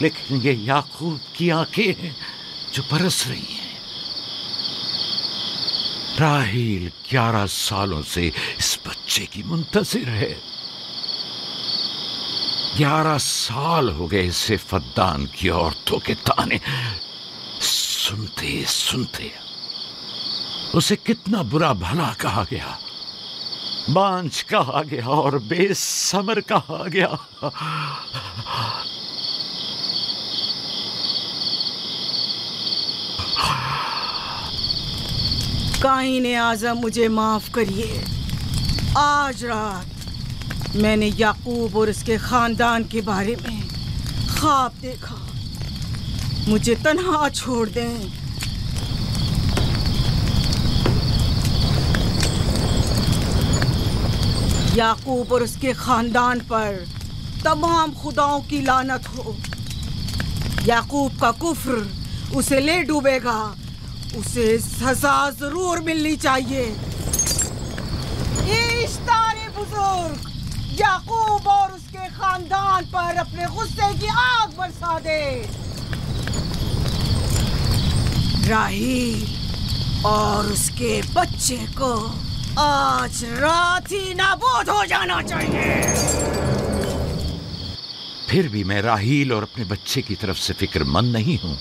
लेकिन ये याकूब की आंखें हैं जो बरस रही हैं। राहील 11 सालों से इस बच्चे की मुंतजिर है। 11 साल हो गए इसे फद्दान की औरतों के ताने सुनते सुनते। उसे कितना बुरा भला कहा गया, बांझ कहा गया और बेसमर कहा गया। काईन आज़म मुझे माफ करिए। आज रात मैंने याकूब और उसके खानदान के बारे में ख्वाब देखा। मुझे तन्हा छोड़ दें। याकूब और उसके खानदान पर तमाम खुदाओं की लानत हो। याकूब का कुफ्र उसे ले डूबेगा। उसे सजा जरूर मिलनी चाहिए। इश्तारे बुजुर्ग, याकूब और उसके खानदान पर अपने गुस्से की आग बरसा दे। राहील और उसके बच्चे को आज रात ही नाबूद हो जाना चाहिए। फिर भी मैं राहील और अपने बच्चे की तरफ से फिक्रमंद नहीं हूं।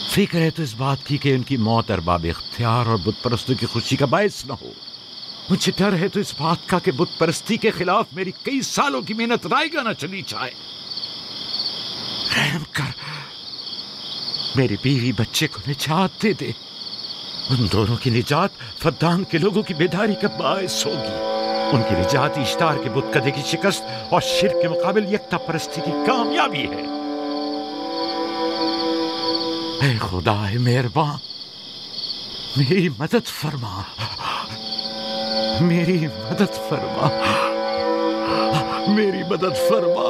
फिक्र है तो इस बात की कि उनकी मौत अरबाब इख्तियार और बुत परस्तों की खुशी का बायस न हो। मुझे डर है तो इस बात का कि बुत परस्ती के खिलाफ मेरी कई सालों की मेहनत रायगा न चली जाए। रहम कर, मेरी बीवी बच्चे को निजात दे दे। उन दोनों की निजात फद्दान के लोगों की बेदारी का बायस होगी। उनकी निजात इश्तार के बुत कदे की शिकस्त और शिर्क के मुकाबिल यकता परस्ती की कामयाबी है। ऐ खुदा मेहरबान, मेरी मदद फरमा, मेरी मदद फरमा, मेरी मदद फरमा।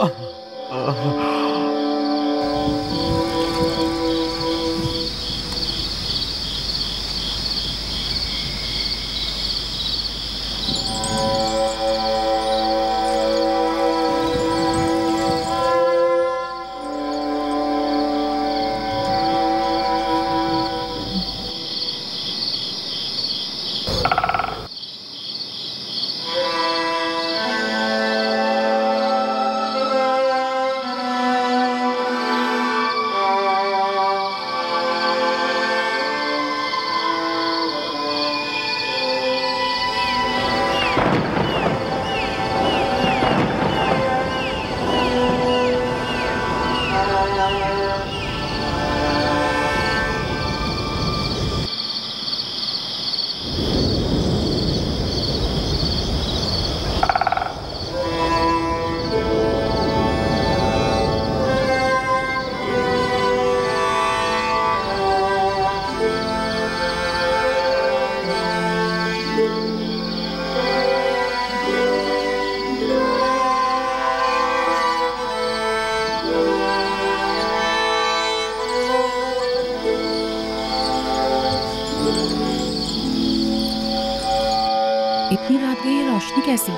इतनी रात गई, रोशनी कैसी?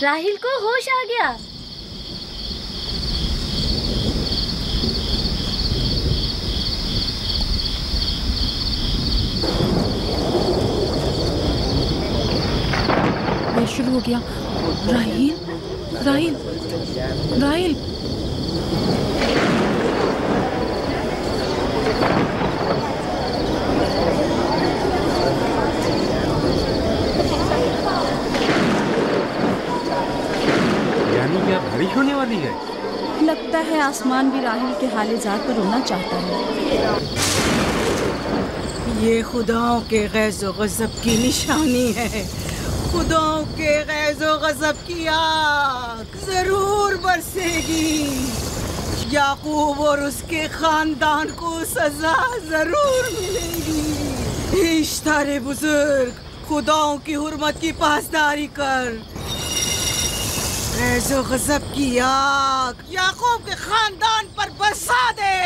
राहील को होश आ गया। ये शुरू हो गया। राहील, राहील, राहील। बारिश होने वाली है। लगता है आसमान भी राहील के हाले जार पर रोना चाहता है। ये खुदाओं के गैज़ व गज़ब की निशानी है। खुदाओं के गैज़ फैज़ो गज़ब की आग जरूर बरसेगी। याकूब और उसके खानदान को सजा जरूर मिलेगी। इश्तारे बुजुर्ग, खुदाओं की हुर्मत की पासदारी कर। फैज़ो गज़ब की आग याकूब के खानदान पर बरसा दे।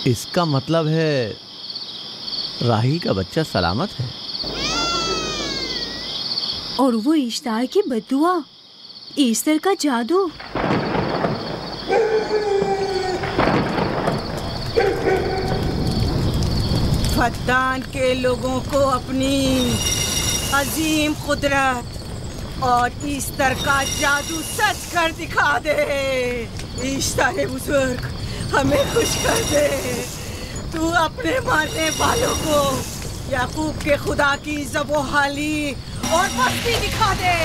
इसका मतलब है राहील का बच्चा सलामत है। और वो इश्तार की बदुआ, ईस्टर का जादू। फद्दान के लोगों को अपनी अजीम कुदरत और ईस्टर का जादू सच कर दिखा दे। ईस्टर बुजुर्ग, हमें खुश कर दे। तू अपने मारने वालों को याकूब के खुदा की ज़बोहाली और मस्ती दिखा दे।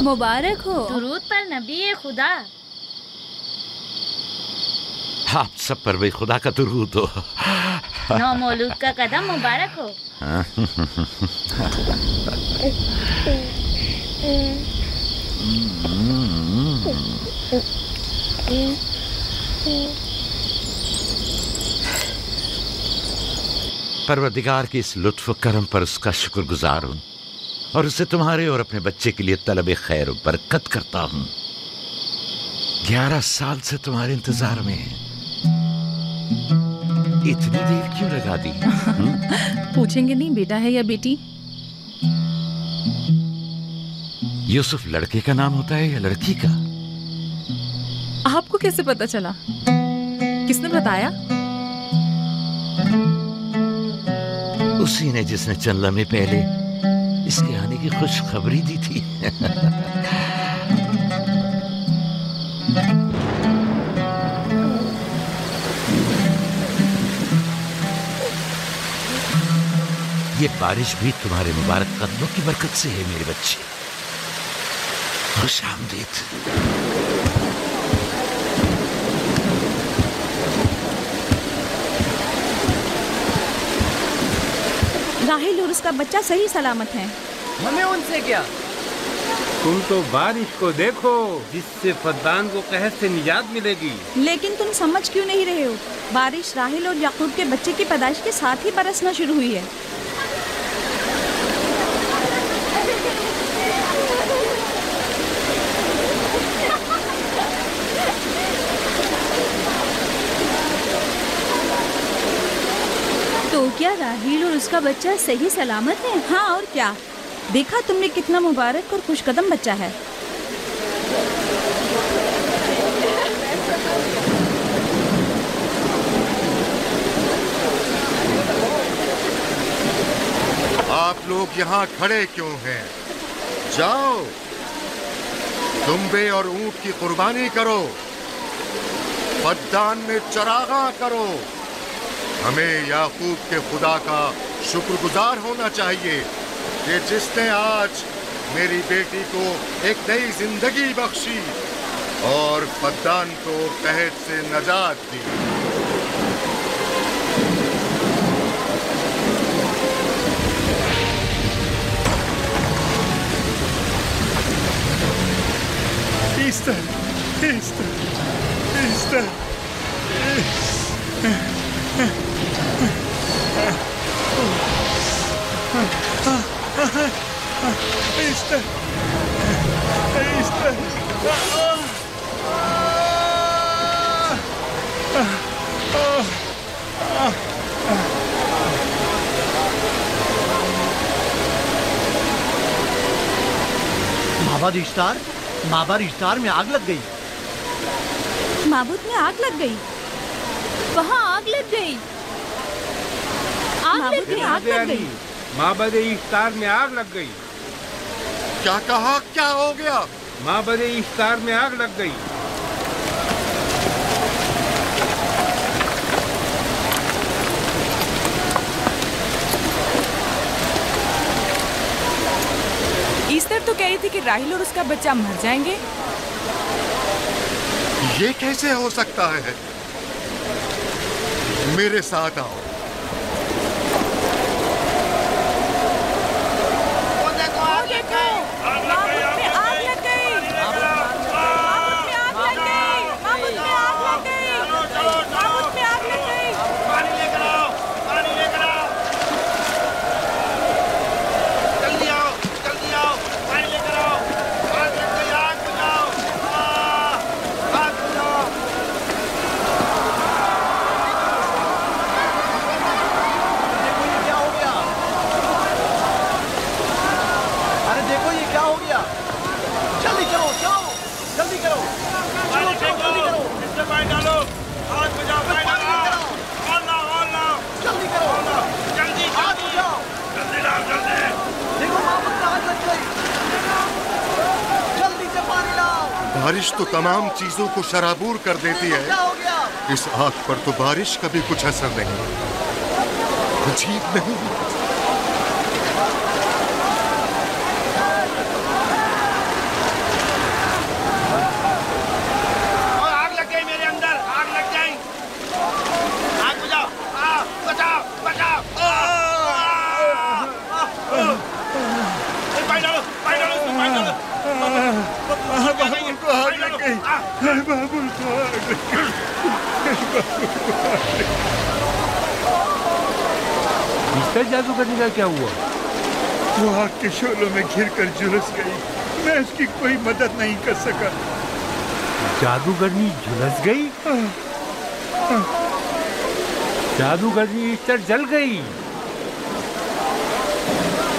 मुबारक हो। दुरूद पर नबी खुदा। आप सब पर भी खुदा का दुरूद हो। नौ मौलूद का कदम मुबारक हो। परवरदिगार की इस लुत्फ करम पर उसका शुक्रगुजार हूँ और उसे तुम्हारे और अपने बच्चे के लिए तलब खैर बरकत करता हूँ। 11 साल से तुम्हारे इंतजार में है। इतनी देर क्यों लगा दी? पूछेंगे नहीं बेटा है या बेटी? यूसुफ लड़के का नाम होता है या लड़की का? आपको कैसे पता चला? किसने बताया? उसी ने जिसने चंद लम्हे पहले इसके आने की खुशखबरी दी थी। ये बारिश भी तुम्हारे मुबारक कदमों की बरकत से है मेरे बच्चे। खुश आमदीद। राहील और उसका बच्चा सही सलामत हैं। हमें उनसे क्या? तुम तो बारिश को देखो जिससे फद्दान को कहर से निजात मिलेगी। लेकिन तुम समझ क्यों नहीं रहे हो? बारिश राहील और याकूब के बच्चे की पैदाइश के साथ ही बरसना शुरू हुई है। तो क्या राहील और उसका बच्चा सही सलामत है? हाँ और क्या। देखा तुमने कितना मुबारक और खुशकदम बच्चा है। आप लोग यहाँ खड़े क्यों हैं? जाओ, दुम्बे और ऊंट की कुर्बानी करो, फद्दान में चरागा करो। हमें याकूब के खुदा का शुक्रगुजार होना चाहिए कि जिसने आज मेरी बेटी को एक नई जिंदगी बख्शी और फद्दान को कहत से नजात दी। Easter, Easter, Easter, Easter, Easter, माबाद इश्तार में आग लग गई। माबूद में आग लग गई? वहाँ आग लग गई। आग लग गई। माबद इफ्तार में आग लग गई। क्या कहा? क्या हो गया? माबद इफ्तार में आग लग गई। ईस्टर तो कह रही थी कि राहिल और उसका बच्चा मर जाएंगे। ये कैसे हो सकता है? मेरे साथ आओ। बारिश तो तमाम चीजों को शराबूर कर देती है, इस आग पर तो बारिश का भी कुछ असर नहीं। अजीब नहीं? आग लग गई मेरे अंदर, आग लग गई। आग बुझाओ, बचाओ, बचाओ। पानी डालो, पानी डालो, पानी डालो। बाबुल को आग लग गई। बाबुल को आग लग गई। ईस्टर जादूगरनी का क्या हुआ? वो आग के शोलों में घिरकर झुलस गई। मैं उसकी कोई मदद नहीं कर सका। जादूगरनी झुलस गई? जादूगरनी ईस्टर जल गई।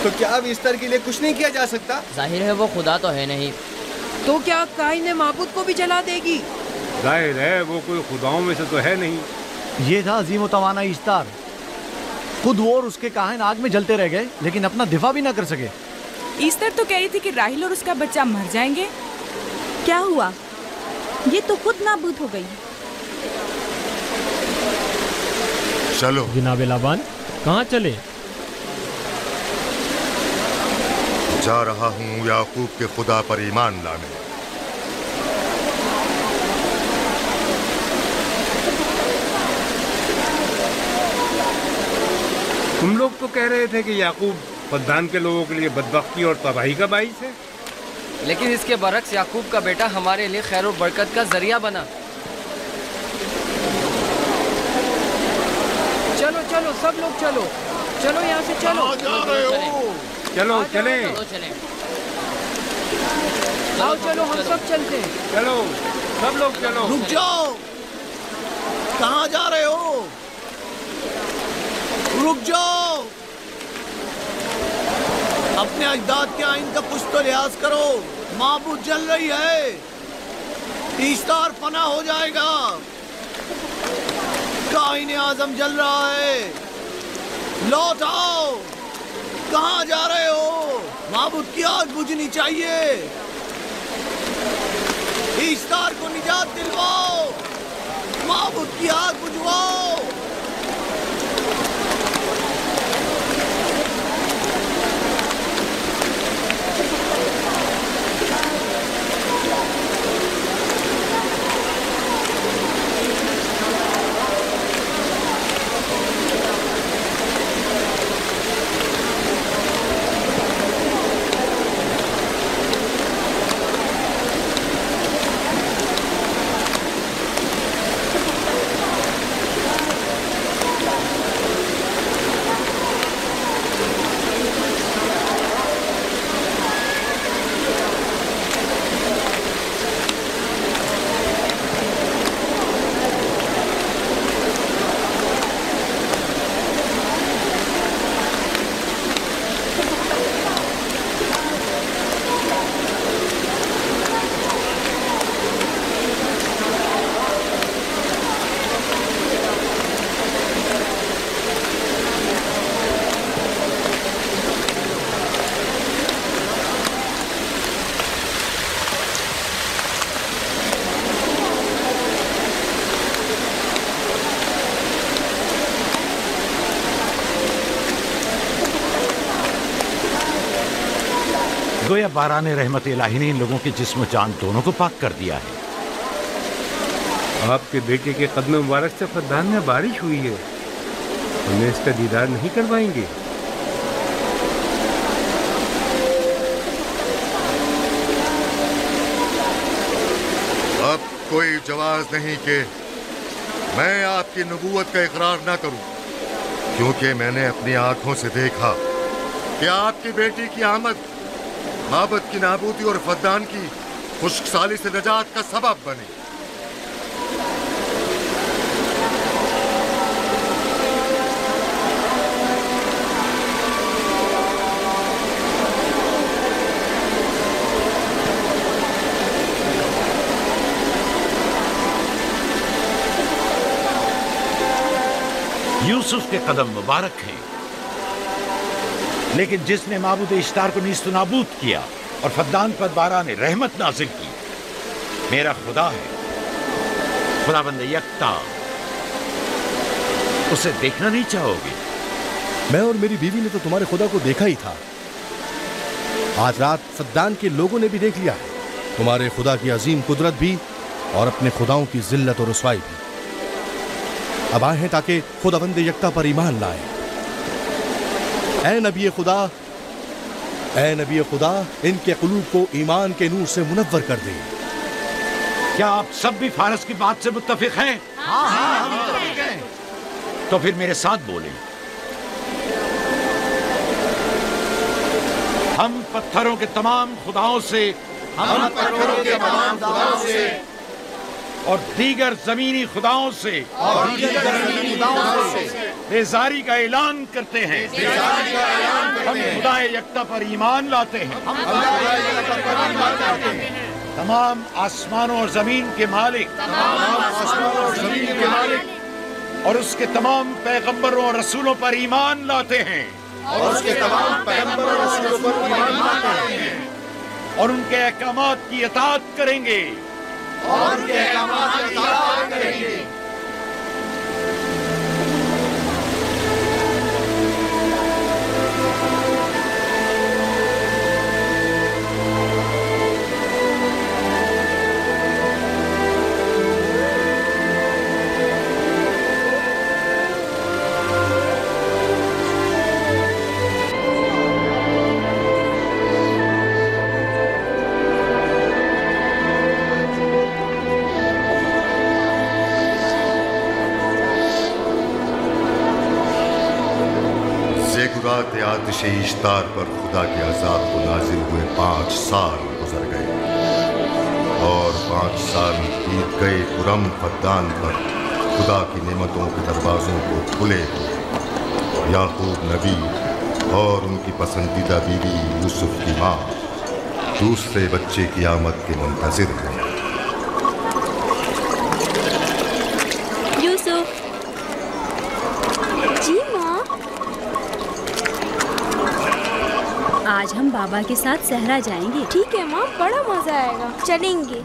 तो क्या अब ईस्टर के लिए कुछ नहीं किया जा सकता? जाहिर है वो खुदा तो है नहीं। तो क्या काइन ने माबूद को भी जला देगी? जाहिर है वो कोई खुदाओं में से तो है नहीं। ये था अजीम तवाना ईस्टर। खुद वो और उसके काहिन आग में जलते रह गए, लेकिन अपना दिफा भी ना कर सके। ईस्टर तो कह रही थी कि राहिल और उसका बच्चा मर जाएंगे। क्या हुआ? ये तो खुद नाबूद हो गई। चलो जनाब लाबान, कहाँ चले? जा रहा हूँ याकूब के खुदा पर ईमान लाने। तुम लोग तो कह रहे थे कि याकूब फद्दान के लोगों के लिए बदबख्ती और तबाही का बाइस है, लेकिन इसके बरक्स याकूब का बेटा हमारे लिए खैर और बरकत का जरिया बना। चलो चलो सब लोग चलो, चलो यहाँ से चलो। जा रहे हो? चलो चले। आओ चलो हम सब चलते हैं। चलो सब लोग चलो। रुक जाओ, कहाँ जा रहे हो? रुक जाओ, अपने अजदाद के आइन का कुछ तो लिहाज करो। माबूद जल रही है, ईस्टर फना हो जाएगा। काइन आजम जल रहा है, लौट आओ। कहाँ जा रहे हो? माबूद की आग बुझनी चाहिए। ईस्तार को निजात दिलवाओ, माबूद की आग बुझवाओ। गोया बाराने रहमत इलाही ने इन लोगों के जिस्म जान दोनों को पाक कर दिया है। आपके बेटे के कदम मुबारक से फद्दान में बारिश हुई है, हमें इसका दीदार नहीं करवाएंगे? अब कोई जवाब नहीं कि मैं आपकी नबूवत का इकरार ना करूं, क्योंकि मैंने अपनी आंखों से देखा कि आपकी बेटी की आमद माबद की नाबूदी और फद्दान की खुश्कसाली से नजात का सबब बनी। यूसुफ के कदम मुबारक हैं, लेकिन जिसने माबूद इश्तार को नीस्त नाबूद किया और फद्दान पर बारान रहमत नाजिल की, मेरा खुदा है, खुदाबंद यकता। उसे देखना नहीं चाहोगे? मैं और मेरी बीवी ने तो तुम्हारे खुदा को देखा ही था। आज रात फद्दान के लोगों ने भी देख लिया है तुम्हारे खुदा की अजीम कुदरत भी और अपने खुदाओं की जिल्लत और रुसवाई भी। अब आए हैं ताकि खुदाबंद यकता पर ईमान लाए। ऐ नबी खुदा, इनके कुलूब को ईमान के नूर से मुनव्वर कर दे। क्या आप सब भी फारस की बात से मुत्तफिक हैं? हाँ, हम मुत्तफिक हैं। तो फिर मेरे साथ बोलें। हम पत्थरों के तमाम खुदाओं से और दीगर जमीनी खुदाओं से बेजारी का ऐलान करते हैं। हम खुदा यकता पर ईमान लाते हैं। तमाम आसमानों और जमीन के मालिक और उसके तमाम पैगंबरों और रसूलों पर ईमान लाते हैं और उनके अहकामात की इताअत करेंगे। आतिश इश्तार पर खुदा के अज़ाब को नाजिल हुए 5 साल गुजर गए और 5 साल बीत गए पुरम फद्दान पर खुदा की नेमतों के दरवाज़ों को खुले। याकूब नबी और उनकी पसंदीदा बीवी यूसुफ की माँ दूसरे बच्चे की आमद के मुंतज़िर हैं। जी माँ। आज हम बाबा के साथ सहरा जाएंगे। ठीक है माँ, बड़ा मजा आएगा, चलेंगे।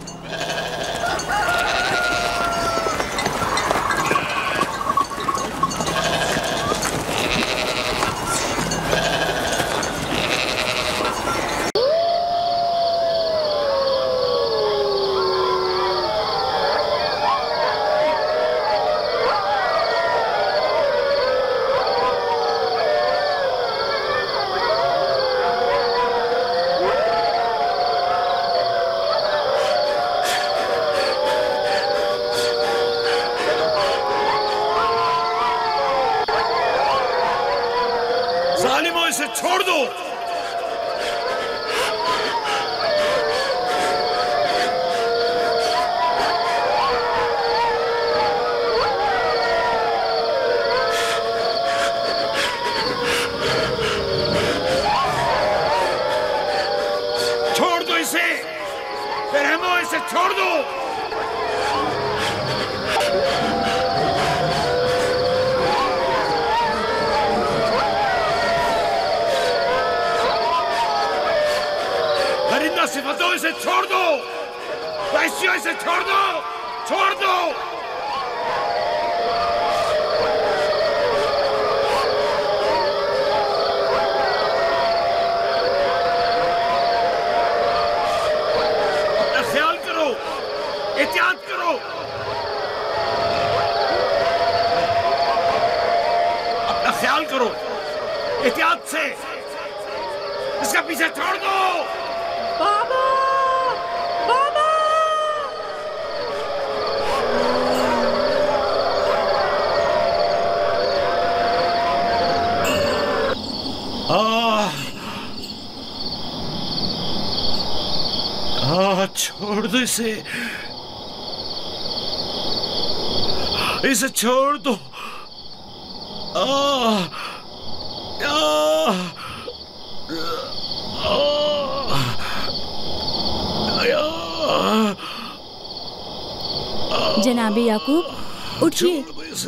इसे छोड़ दो। छोड़ दो इसे, रहमो इसे छोड़ दो। सिफतों इसे छोड़ दो, वैश्यों इसे छोड़ दो, छोड़ दो। अपना ख्याल करो, एहतियात करो। अपना ख्याल करो, एहतियात से। इसका पीछे छोड़ दो। बाबा, बाबा। छोड़ दो इसे, इसे छोड़ दो। जनाबे याकूब, उठिए,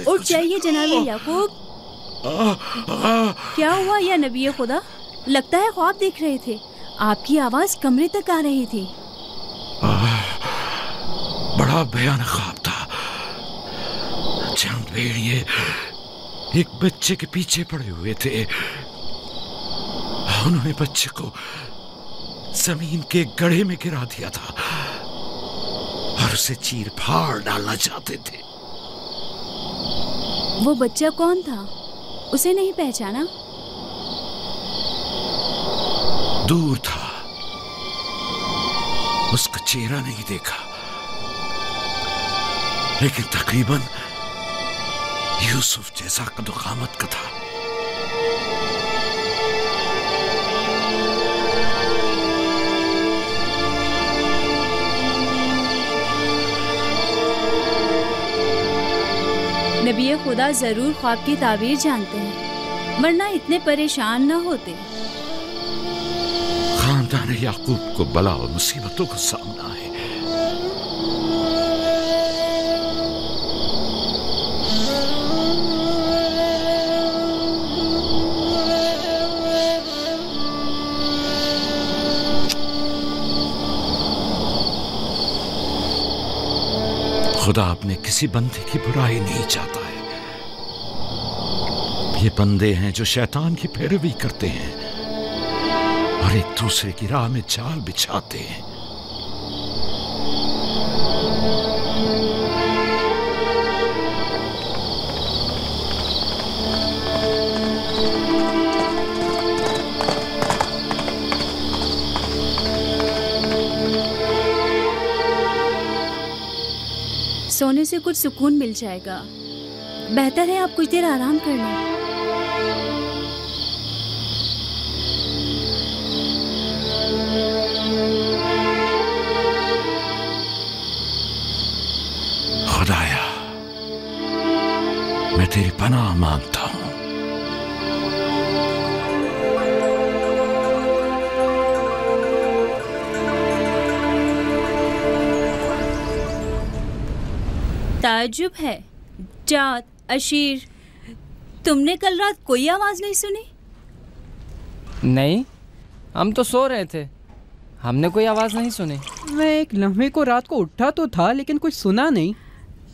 उठ जाइए जनाबे याकूब। क्या हुआ या नबी खुदा? लगता है ख्वाब देख रहे थे। आपकी आवाज कमरे तक आ रही थी। बड़ा भयानक ख्वाब था। चंद भेड़िए एक बच्चे के पीछे पड़े हुए थे। उन्होंने बच्चे को जमीन के गड्ढे में गिरा दिया था और उसे चीर फाड़ डालना चाहते थे। वो बच्चा कौन था? उसे नहीं पहचाना? दूर था, उसका चेहरा नहीं देखा, लेकिन तकरीबन यूसुफ जैसा कद-ओ-कामत का था। नबी खुदा जरूर ख्वाब की ताबीर जानते हैं, वरना इतने परेशान न होते। खानदान याकूब को बला और मुसीबतों का सामना है। खुदा अपने किसी बंदे की बुराई नहीं चाहता है। ये बंदे हैं जो शैतान की पैरवी करते हैं और एक दूसरे की राह में जाल बिछाते हैं। सोने से कुछ सुकून मिल जाएगा। बेहतर है आप कुछ देर आराम कर लें। खुदाया, मैं तेरी पनाह मांगता हूं। ताज्जुब है, जात, अशीर, तुमने कल रात कोई आवाज नहीं सुनी? नहीं, हम तो सो रहे थे, हमने कोई आवाज़ नहीं सुनी। मैं एक लम्हे को रात को उठा तो था लेकिन कुछ सुना नहीं।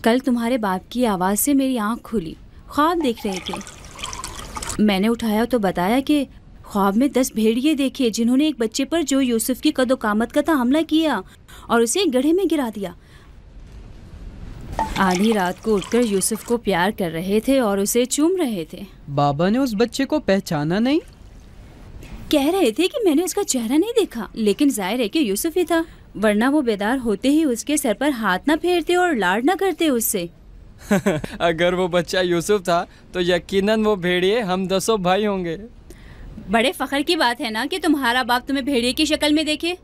कल तुम्हारे बाप की आवाज़ से मेरी आँख खुली, ख्वाब देख रहे थे। मैंने उठाया तो बताया कि ख्वाब में 10 भेड़िए देखे जिन्होंने एक बच्चे पर जो यूसुफ की कदो कामत का था हमला किया और उसे गड्ढे में गिरा दिया। आधी रात को उठकर यूसुफ को प्यार कर रहे थे और उसे चूम रहे थे। बाबा ने उस बच्चे को पहचाना नहीं? कह रहे थे कि मैंने उसका चेहरा नहीं देखा, लेकिन जाहिर है कि यूसुफ ही था, वरना वो बेदार होते ही उसके सर पर हाथ ना फेरते और लाड ना करते उससे। अगर वो बच्चा यूसुफ था तो यकीनन वो भेड़िए हम 10 भाई होंगे। बड़े फख्र की बात है ना कि तुम्हारा बाप तुम्हें भेड़िए की शक्ल में देखे।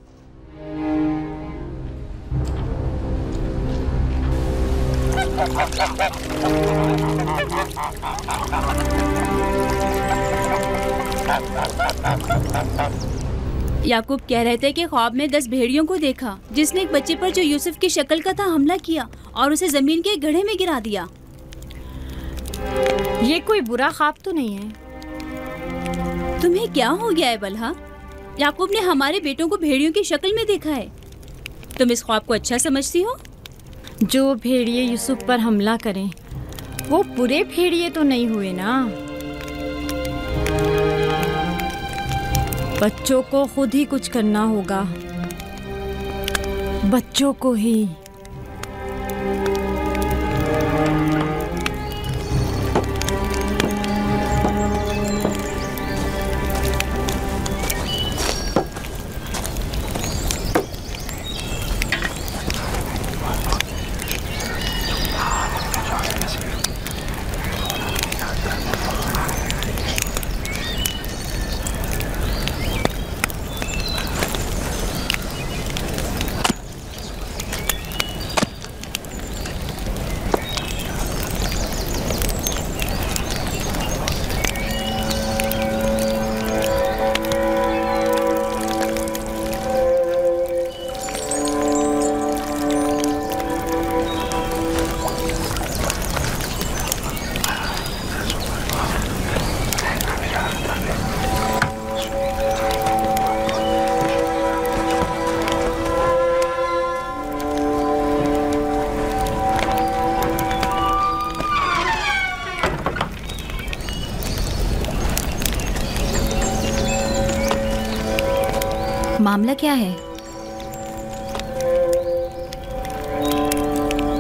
याकूब कह रहे थे कि ख्वाब में 10 भेड़ियों को देखा जिसने एक बच्चे पर जो यूसुफ की शक्ल का था हमला किया और उसे जमीन के गड्ढे में गिरा दिया। ये कोई बुरा ख्वाब तो नहीं है? तुम्हें क्या हो गया है बलहा? याकूब ने हमारे बेटों को भेड़ियों की शक्ल में देखा है। तुम इस ख्वाब को अच्छा समझती हो? जो भेड़िए यूसुफ पर हमला करें वो बुरे भेड़िए तो नहीं हुए ना। बच्चों को खुद ही कुछ करना होगा, बच्चों को ही। मामला क्या है?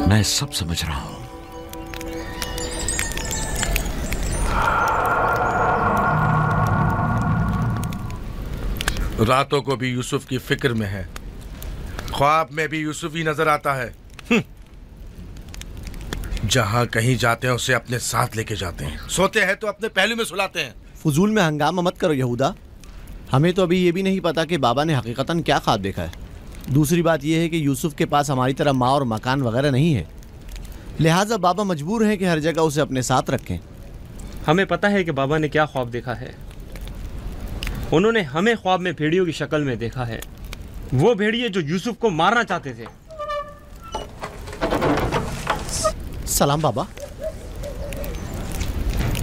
मैं सब समझ रहा हूं। रातों को भी यूसुफ की फिक्र में है, ख्वाब में भी यूसुफ ही नजर आता है। जहां कहीं जाते हैं उसे अपने साथ लेके जाते हैं, सोते हैं तो अपने पहलू में सुलाते हैं। फजूल में हंगामा मत करो यहूदा, हमें तो अभी ये भी नहीं पता कि बाबा ने हकीकतन क्या ख्वाब देखा है। दूसरी बात यह है कि यूसुफ के पास हमारी तरह माँ और मकान वगैरह नहीं है, लिहाजा बाबा मजबूर हैं कि हर जगह उसे अपने साथ रखें। हमें पता है कि बाबा ने क्या ख्वाब देखा है। उन्होंने हमें ख्वाब में भेड़ियों की शक्ल में देखा है, वो भेड़िए जो यूसुफ को मारना चाहते थे। सलाम बाबा।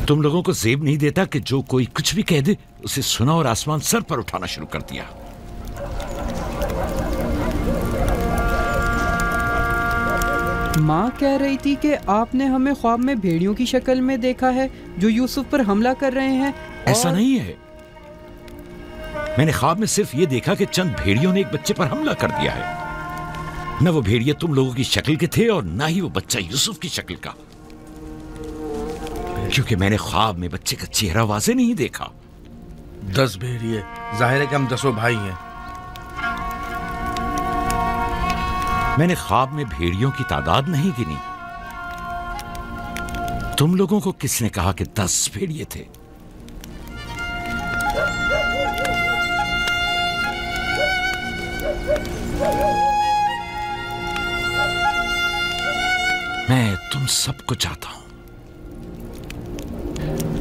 तुम लोगों को जेब नहीं देता कि जो कोई कुछ भी कह दे उसे सुना और आसमान सर पर उठाना शुरू कर दिया। माँ कह रही थी कि आपने हमें ख्वाब में भेड़ियों की शक्ल में देखा है जो यूसुफ पर हमला कर रहे हैं। ऐसा नहीं है, मैंने ख्वाब में सिर्फ ये देखा कि चंद भेड़ियों ने एक बच्चे पर हमला कर दिया है। न वो भेड़िए तुम लोगों की शक्ल के थे और ना ही वो बच्चा यूसुफ की शक्ल का, क्योंकि मैंने ख्वाब में बच्चे का चेहरा वाज़े नहीं देखा। 10 भेड़िए, जाहिर है कि हम 10 भाई हैं। मैंने ख्वाब में भेड़ियों की तादाद नहीं गिनी। तुम लोगों को किसने कहा कि 10 भेड़िए थे? मैं तुम सबको चाहता हूं।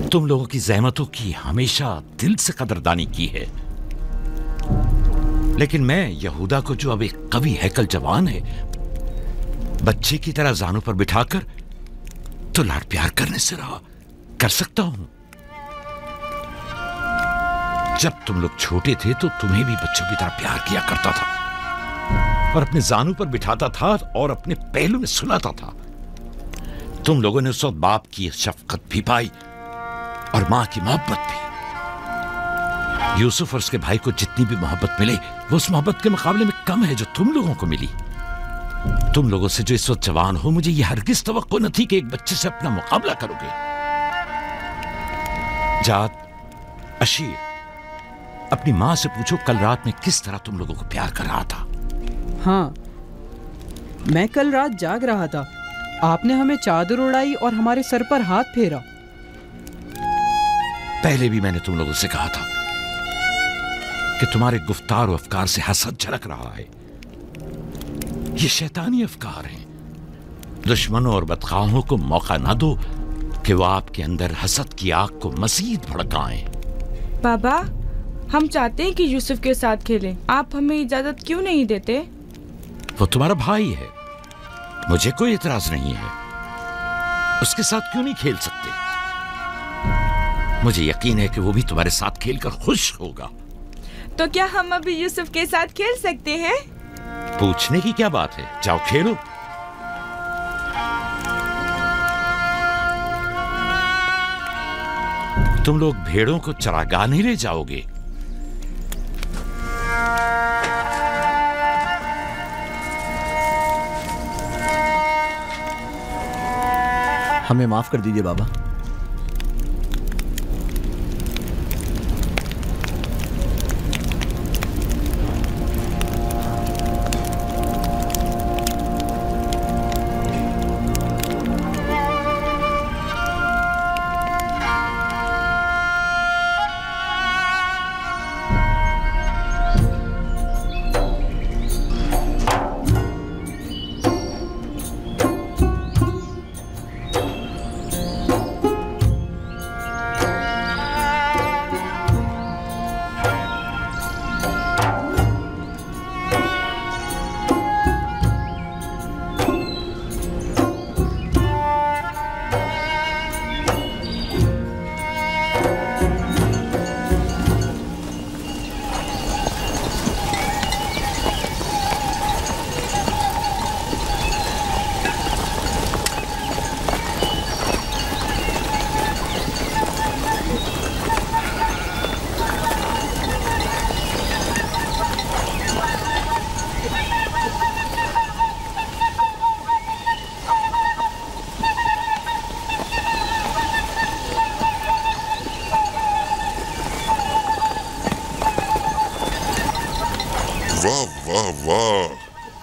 तुम लोगों की ज़हमतों की हमेशा दिल से कदरदानी की है, लेकिन मैं यहूदा को, जो अब एक कवि हैकल जवान है, बच्चे की तरह जानों पर बिठाकर तो लाड प्यार करने से रहा कर सकता हूं। जब तुम लोग छोटे थे तो तुम्हें भी बच्चों की तरह प्यार किया करता था और अपने जानू पर बिठाता था और अपने पहलू में सुलाता था। तुम लोगों ने उस वक्त बाप की शफकत भी पाई और मां की मोहब्बत भी। यूसुफ और उसके भाई को जितनी भी मोहब्बत मिले वो उस मोहब्बत के मुकाबले में कम है जो तुम लोगों को मिली। तुम लोगों से जो इस वक्त जवान हो, मुझे यह हरगिज तवक्को न थी कि एक बच्चे से अपना मुकाबला करोगे। जात, अशीर, अपनी मां से पूछो कल रात में किस तरह तुम लोगों को प्यार कर रहा था। हाँ, मैं कल रात जाग रहा था। आपने हमें चादर उड़ाई और हमारे सर पर हाथ फेरा। पहले भी मैंने तुम लोगों से कहा था कि तुम्हारे गुफ्तार और अफकार से हसद झलक रहा है। ये शैतानी अफकार हैं। दुश्मनों और बदखाहों को मौका ना दो कि वो आपके अंदर हसद की आग को मजीद भड़काएं। बाबा, हम चाहते हैं कि यूसुफ के साथ खेलें। आप हमें इजाजत क्यों नहीं देते? वो तुम्हारा भाई है, मुझे कोई इतराज नहीं है। उसके साथ क्यों नहीं खेल सकते? मुझे यकीन है कि वो भी तुम्हारे साथ खेलकर खुश होगा। तो क्या हम अभी यूसुफ के साथ खेल सकते हैं? पूछने की क्या बात है, जाओ खेलो। तुम लोग भेड़ों को चरागाह नहीं ले जाओगे? हमें माफ कर दीजिए बाबा।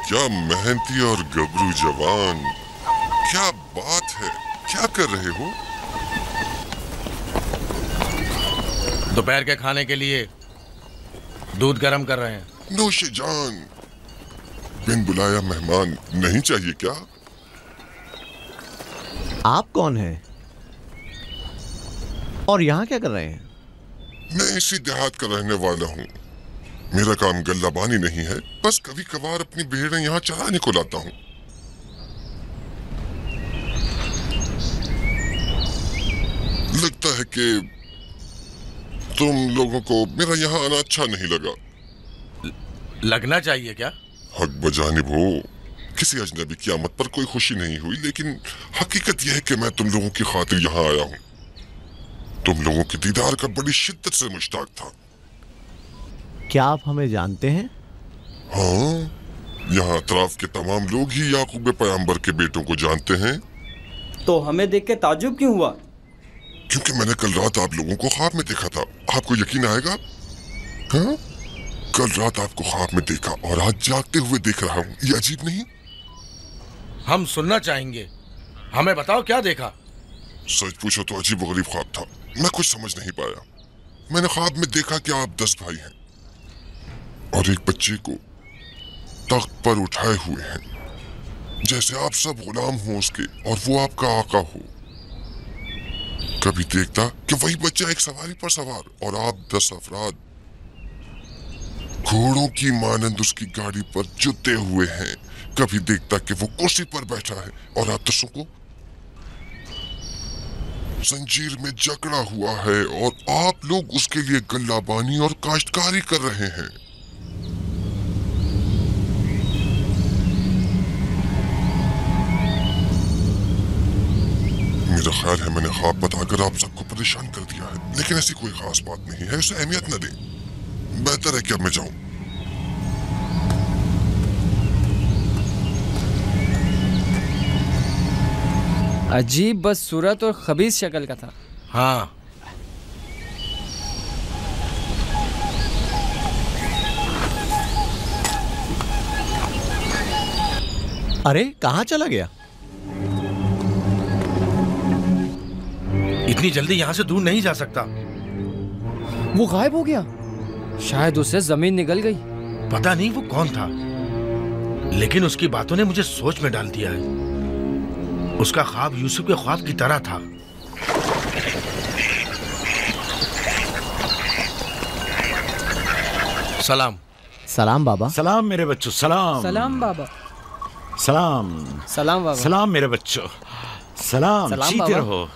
क्या मेहनती और गबरू जवान, क्या बात है, क्या कर रहे हो? दोपहर के खाने के लिए दूध गर्म कर रहे हैं। नौशे जान, बिन बुलाया मेहमान नहीं चाहिए क्या? आप कौन हैं? और यहाँ क्या कर रहे हैं? मैं इसी देहात का रहने वाला हूँ। मेरा काम गल्लाबानी नहीं है, बस कभी कभार अपनी भेड़ें यहाँ चराने को लाता हूँ। लगता है कि तुम लोगों को मेरा यहाँ आना अच्छा नहीं लगा। लगना चाहिए क्या? हक बजानिब हो। किसी अजनबी की आमद पर कोई खुशी नहीं हुई, लेकिन हकीकत यह है कि मैं तुम लोगों की खातिर यहाँ आया हूँ। तुम लोगों के दीदार का बड़ी शिद्दत से मुश्ताक था। क्या आप हमें जानते हैं? हाँ, यहाँ अतराफ के तमाम लोग ही याकूब पैगंबर के बेटों को जानते हैं। तो हमें देख के ताज्जुब क्यों हुआ? क्योंकि मैंने कल रात आप लोगों को ख्वाब में देखा था। आपको यकीन आएगा? हाँ? कल रात आपको ख्वाब में देखा और आज जागते हुए देख रहा हूँ। ये अजीब नहीं? हम सुनना चाहेंगे, हमें बताओ क्या देखा? सच पूछो तो अजीब गरीब ख्वाब था। मैं कुछ समझ नहीं पाया। मैंने ख्वाब में देखा कि आप 10 भाई हैं और एक बच्चे को तख्त पर उठाए हुए हैं, जैसे आप सब गुलाम हो उसके और वो आपका आका हो। कभी देखता कि वही बच्चा एक सवारी पर सवार और आप 10 अफराद घोड़ों की मानंद उसकी गाड़ी पर जुते हुए हैं। कभी देखता कि वो कुर्सी पर बैठा है और आप 10 को जंजीर में जकड़ा हुआ है और आप लोग उसके लिए गल्लाबानी और काश्तकारी कर रहे हैं। मेरा ख्याल है मैंने ख्वाब बताकर आप सबको परेशान कर दिया है, लेकिन ऐसी कोई खास बात नहीं है, उसे अहमियत न दें। बेहतर है कि अब मैं जाऊं। अजीब बस सूरत और खबीस शक्ल का था। हाँ, अरे कहाँ चला गया? इतनी जल्दी यहाँ से दूर नहीं जा सकता। वो गायब हो गया। शायद उसे जमीन निगल गई। पता नहीं वो कौन था, लेकिन उसकी बातों ने मुझे सोच में डाल दिया है। उसका ख्वाब यूसुफ के ख्वाब की तरह था। सलाम। सलाम बाबा। सलाम मेरे बच्चों। सलाम। सलाम बाबा। सलाम। सलाम बाबा। सलाम मेरे बच्चों। सलाम। सलाम जीते बाबा। रहो।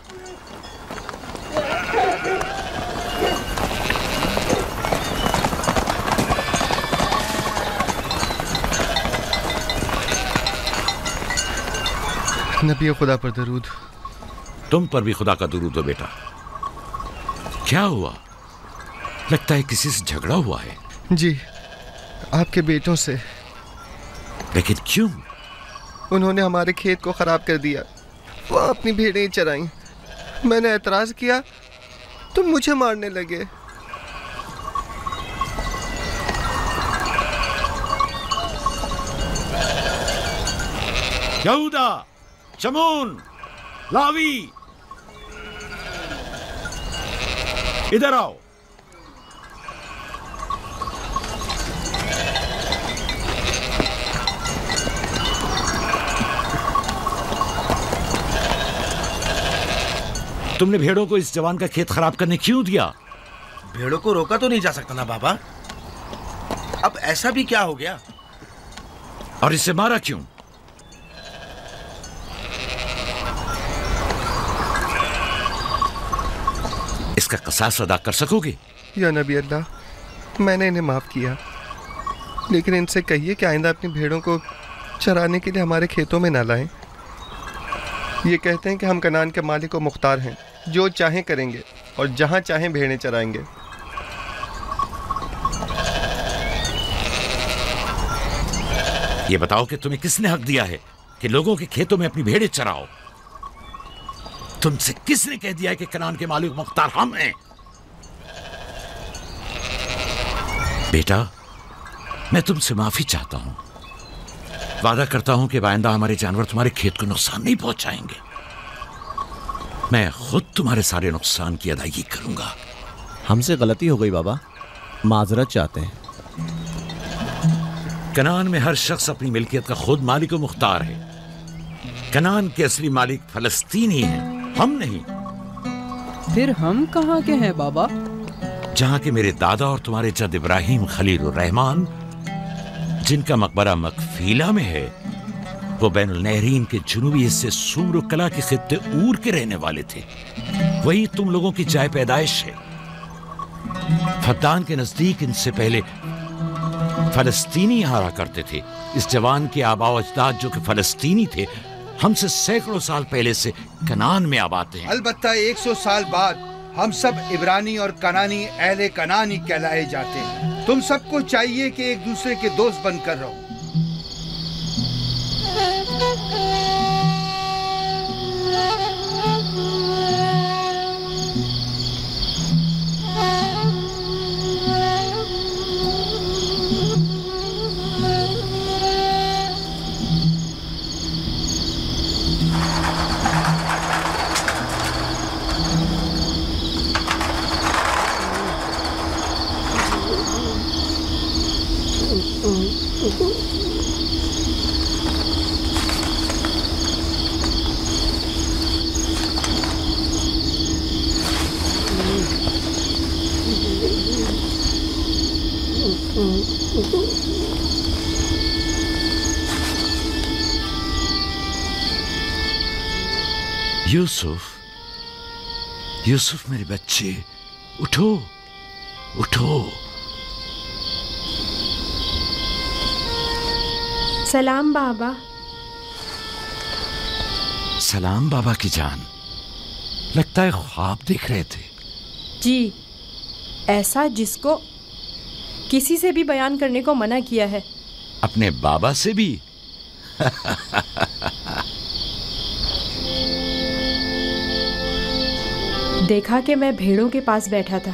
नबी खुदा पर दरूद। तुम पर भी खुदा का दरूद हो बेटा। क्या हुआ? लगता है किसी से झगड़ा हुआ है। जी, आपके बेटों से। लेकिन क्यों? उन्होंने हमारे खेत को खराब कर दिया। वो अपनी भेड़ें चराई। मैंने एतराज किया तो मुझे मारने लगे। यहूदा, शमून, लावी, इधर आओ। तुमने भेड़ों को इस जवान का खेत खराब करने क्यों दिया? भेड़ों को रोका तो नहीं जा सकता ना बाबा। अब ऐसा भी क्या हो गया? और इसे मारा क्यों? इसका क़सास अदा कर सकोगे? या नबी अल्लाह, मैंने इन्हें माफ किया, लेकिन इनसे कहिए कि आइंदा अपनी भेड़ों को चराने के लिए हमारे खेतों में ना लाएं। ये कहते हैं कि हम कनान के मालिक व मुख्तार हैं, जो चाहें करेंगे और जहां चाहें भेड़ें चराएंगे। ये बताओ कि तुम्हें किसने हक दिया है कि लोगों के खेतों में अपनी भेड़ें चराओ? तुमसे किसने कह दिया है कि कनान के मालिक मुख्तार हम हैं? बेटा, मैं तुमसे माफी चाहता हूं। वादा करता हूं कि आइंदा हमारे जानवर तुम्हारे खेत को नुकसान नहीं पहुंचाएंगे। मैं खुद तुम्हारे सारे नुकसान की अदायगी करूंगा। हमसे गलती हो गई बाबा, माजरत चाहते हैं। कनान में हर शख्स अपनी मिल्कियत का खुद मालिक व मुख्तार है। कनान के असली मालिक फलस्तीनी हैं, हम नहीं। फिर हम कहाँ के हैं बाबा? जहां के मेरे दादा और तुम्हारे जद इब्राहिम खलीलुर रहमान, जिनका मकबरा मकफीला में है, वो बैनुल नहरीन के जुनूबी हिस्से सूर कला के खित्ते ऊर के रहने वाले थे। वही तुम लोगों की जाय पैदाइश है। फद्दान के नजदीक इनसे पहले फलस्तीनी यहाँ रहा करते थे। इस जवान के आबाओ अजदाद जो कि फलस्तीनी थे, हमसे सैकड़ों साल पहले से कनान में आबाद हैं। अलबत्ता 100 साल बाद हम सब इब्रानी और कनानी अहले कनानी कहलाए जाते हैं। तुम सबको चाहिए कि एक दूसरे के दोस्त बनकर रहो। यूसुफ, यूसुफ मेरे बच्चे, उठो उठो। सलाम बाबा। सलाम बाबा की जान। लगता है ख्वाब देख रहे थे। जी, ऐसा जिसको किसी से भी बयान करने को मना किया है। अपने बाबा से भी? देखा कि मैं भेड़ों के पास बैठा था।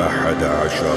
11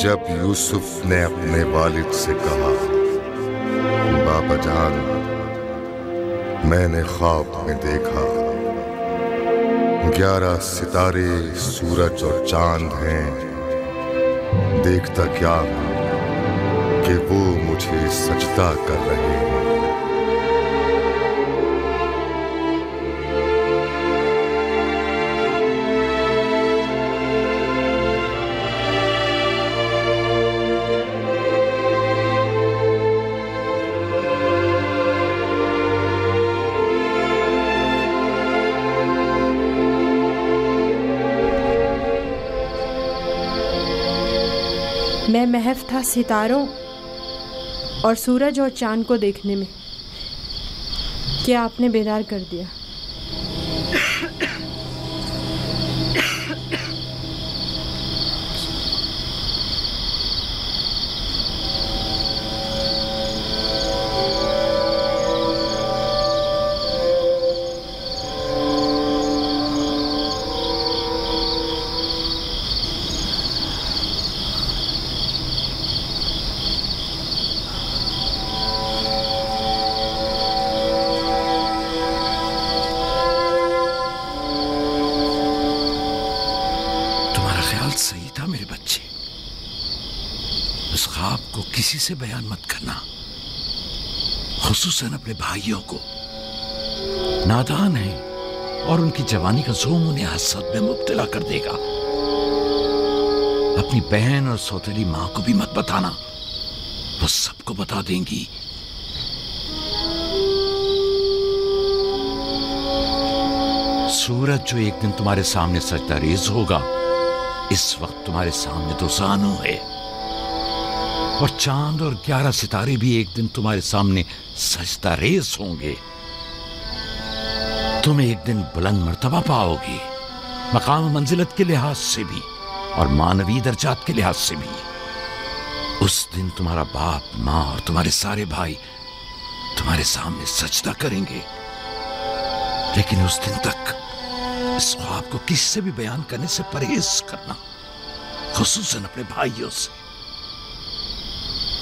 जब यूसुफ ने अपने वालिद से कहा, बाबा जान, मैंने ख्वाब में देखा 11 सितारे, सूरज और चांद हैं। देखता क्या कि वो मुझे सजदा कर रहे हैं। मैं महफ था सितारों और सूरज और चांद को देखने में, क्या आपने बेदार कर दिया। सही था मेरे बच्चे। उस ख्वाब को किसी से बयान मत करना, खुसूसन अपने भाइयों को। नादान है और उनकी जवानी का जोम उन्हें हसद में मुब्तला कर देगा। अपनी बहन और सौतेली मां को भी मत बताना, वो सबको बता देंगी। सूरज जो एक दिन तुम्हारे सामने सजदा रेज होगा, इस वक्त तुम्हारे सामने तो जानू है, और चांद और 11 सितारे भी एक दिन तुम्हारे सामने सजदा रेज होंगे। तुम एक दिन बुलंद मर्तबा पाओगे, मकाम मंजिलत के लिहाज से भी और मानवी दर्जात के लिहाज से भी। उस दिन तुम्हारा बाप, माँ और तुम्हारे सारे भाई तुम्हारे सामने सजदा करेंगे। लेकिन उस दिन तक इस ख्वाब को किसी से भी बयान करने से परहेज करना, खुसूसन अपने भाइयों से।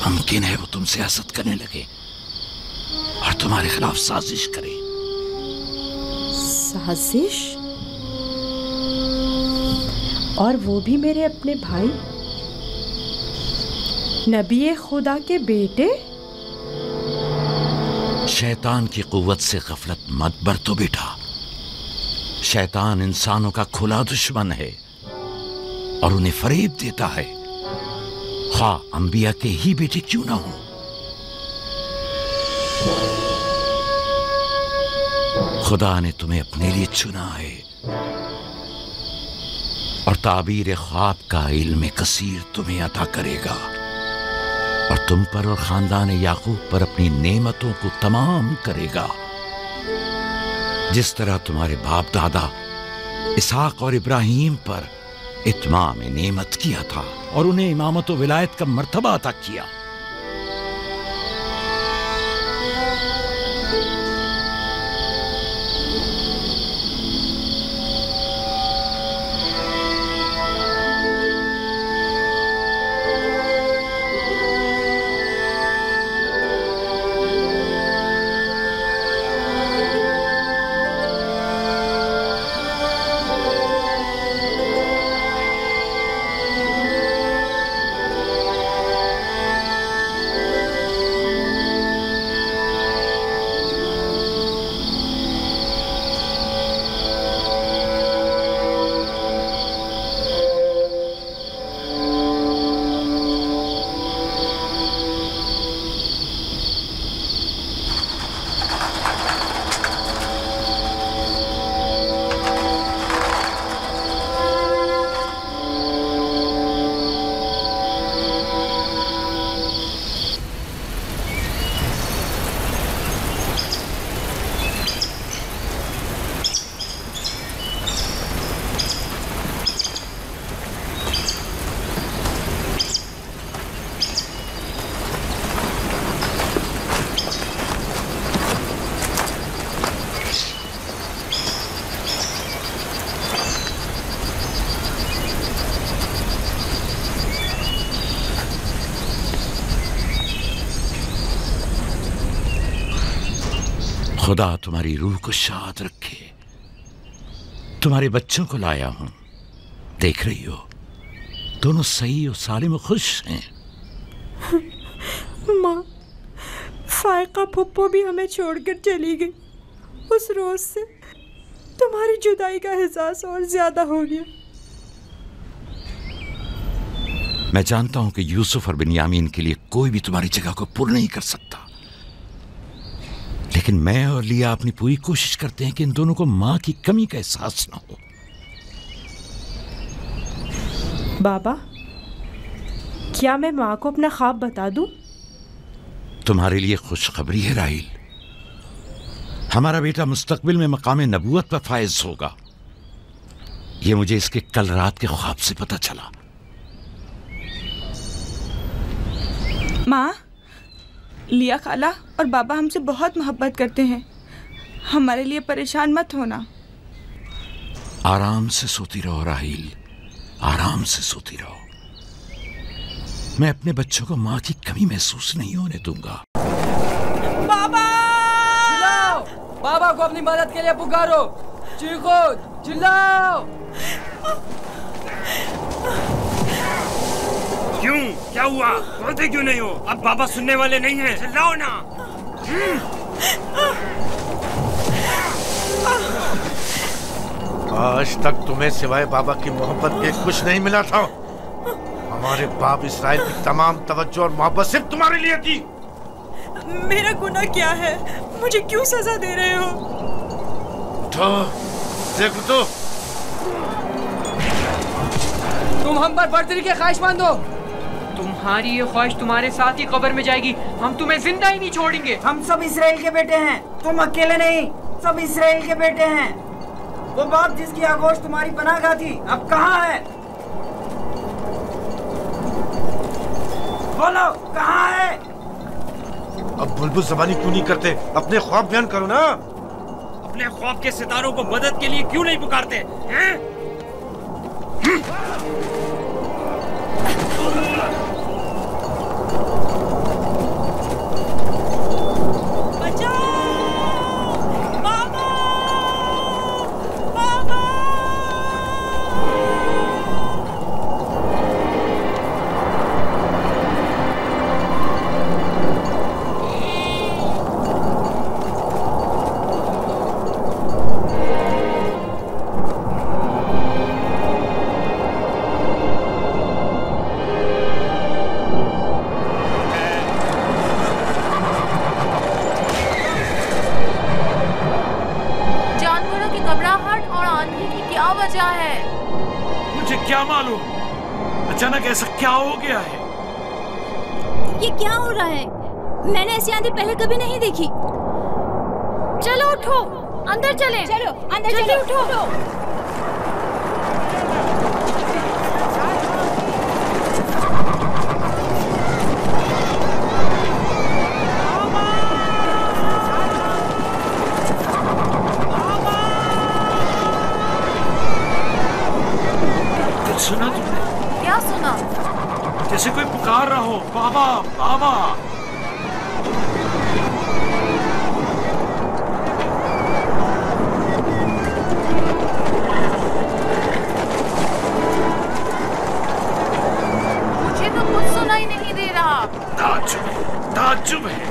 मुमकिन है वो तुमसे हसद करने लगे और तुम्हारे खिलाफ साजिश करे। साजिश? और वो भी मेरे अपने भाई? नबी खुदा के बेटे? शैतान की कुव्वत से गफलत मत बरतो बेटा। शैतान इंसानों का खुला दुश्मन है और उन्हें फरेब देता है, खा अंबिया के ही बेटे क्यों ना हो। खुदा ने तुम्हें अपने लिए चुना है और ताबीर ख्वाब का इल्म कसीर तुम्हें अता करेगा और तुम पर और खानदान याकूब पर अपनी नेमतों को तमाम करेगा, जिस तरह तुम्हारे बाप दादा इसहाक और इब्राहिम पर इत्माम नेमत किया था और उन्हें इमामत व विलायत का मर्तबा अता किया। खुदा तुम्हारी रूह को शाद रखे। तुम्हारे बच्चों को लाया हूं, देख रही हो दोनों सही और सालिम और खुश हैं। माँ, फायका फुप्पो भी हमें छोड़कर चली गई। उस रोज से तुम्हारी जुदाई का एहसास और ज्यादा हो गया। मैं जानता हूं कि यूसुफ और बिन्यामीन के लिए कोई भी तुम्हारी जगह को पूर्ण नहीं कर सकता, लेकिन मैं और लिया अपनी पूरी कोशिश करते हैं कि इन दोनों को मां की कमी का एहसास ना हो। बाबा, क्या मैं माँ को अपना ख्वाब बता दूं? तुम्हारे लिए खुशखबरी है राहील, हमारा बेटा मुस्तकबिल में मकाम नबूवत पर फायज होगा। यह मुझे इसके कल रात के ख्वाब से पता चला। माँ, लिया खाला और बाबा हमसे बहुत मोहब्बत करते हैं, हमारे लिए परेशान मत होना। आराम से सोती रहो राहील, आराम से सोती रहो। मैं अपने बच्चों को माँ की कमी महसूस नहीं होने दूंगा। बाबा! चिल्लाओ! बाबा को अपनी मदद के लिए पुकारो, चीखो, चिल्लाओ! क्यों? क्या हुआ? रोते क्यों नहीं हो? अब बाबा सुनने वाले नहीं हैं, चिल्लाओ ना। आज तक तुम्हें सिवाय बाबा की मोहब्बत के कुछ नहीं मिला था। हमारे बाप इसराइल की तमाम तवज्जो और मोहब्बत सिर्फ तुम्हारे लिए थी। मेरा गुनाह क्या है? मुझे क्यों सजा दे रहे हो? उठो, देखो तो। तुम हम पर बर्तरी के ख्वाहिशमंद हो। तुम्हारी ये ख्वाहिश तुम्हारे साथ ही कब्र में जाएगी। हम तुम्हें जिंदा ही नहीं छोड़ेंगे। हम सब इसराइल के बेटे हैं, तुम अकेले नहीं, सब इसराइल के बेटे हैं। वो बाप जिसकी आगोश तुम्हारी पनाहगाह थी, अब कहाँ है? बोलो, कहाँ है? अब बुलबुल ज़बानी क्यों नहीं करते? अपने ख्वाब बयान करो ना। अपने ख्वाब के सितारों को मदद के लिए क्यों नहीं पुकारते हैं? क्या वजह है? मुझे क्या मालूम, अचानक ऐसा क्या हो गया है। ये क्या हो रहा है? मैंने ऐसी आंधी पहले कभी नहीं देखी। चलो उठो, अंदर चलें। चलो अंदर जल्दी चलो। उठो। कुछ सुना तुमने? क्या सुना? जैसे कोई पुकार रहा हो, बाबा बाबा। मुझे तो कुछ सुनाई नहीं दे रहा। ताज्जुब है।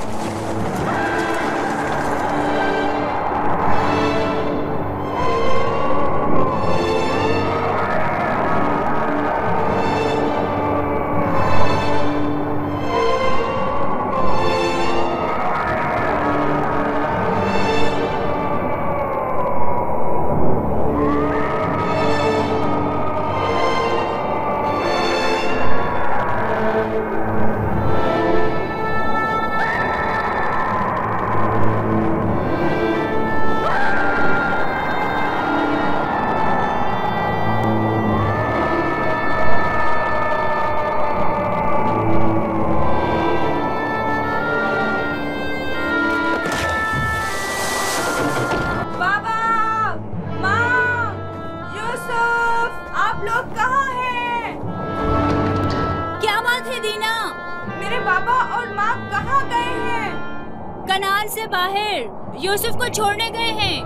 कनान से बाहर यूसुफ को छोड़ने गए हैं।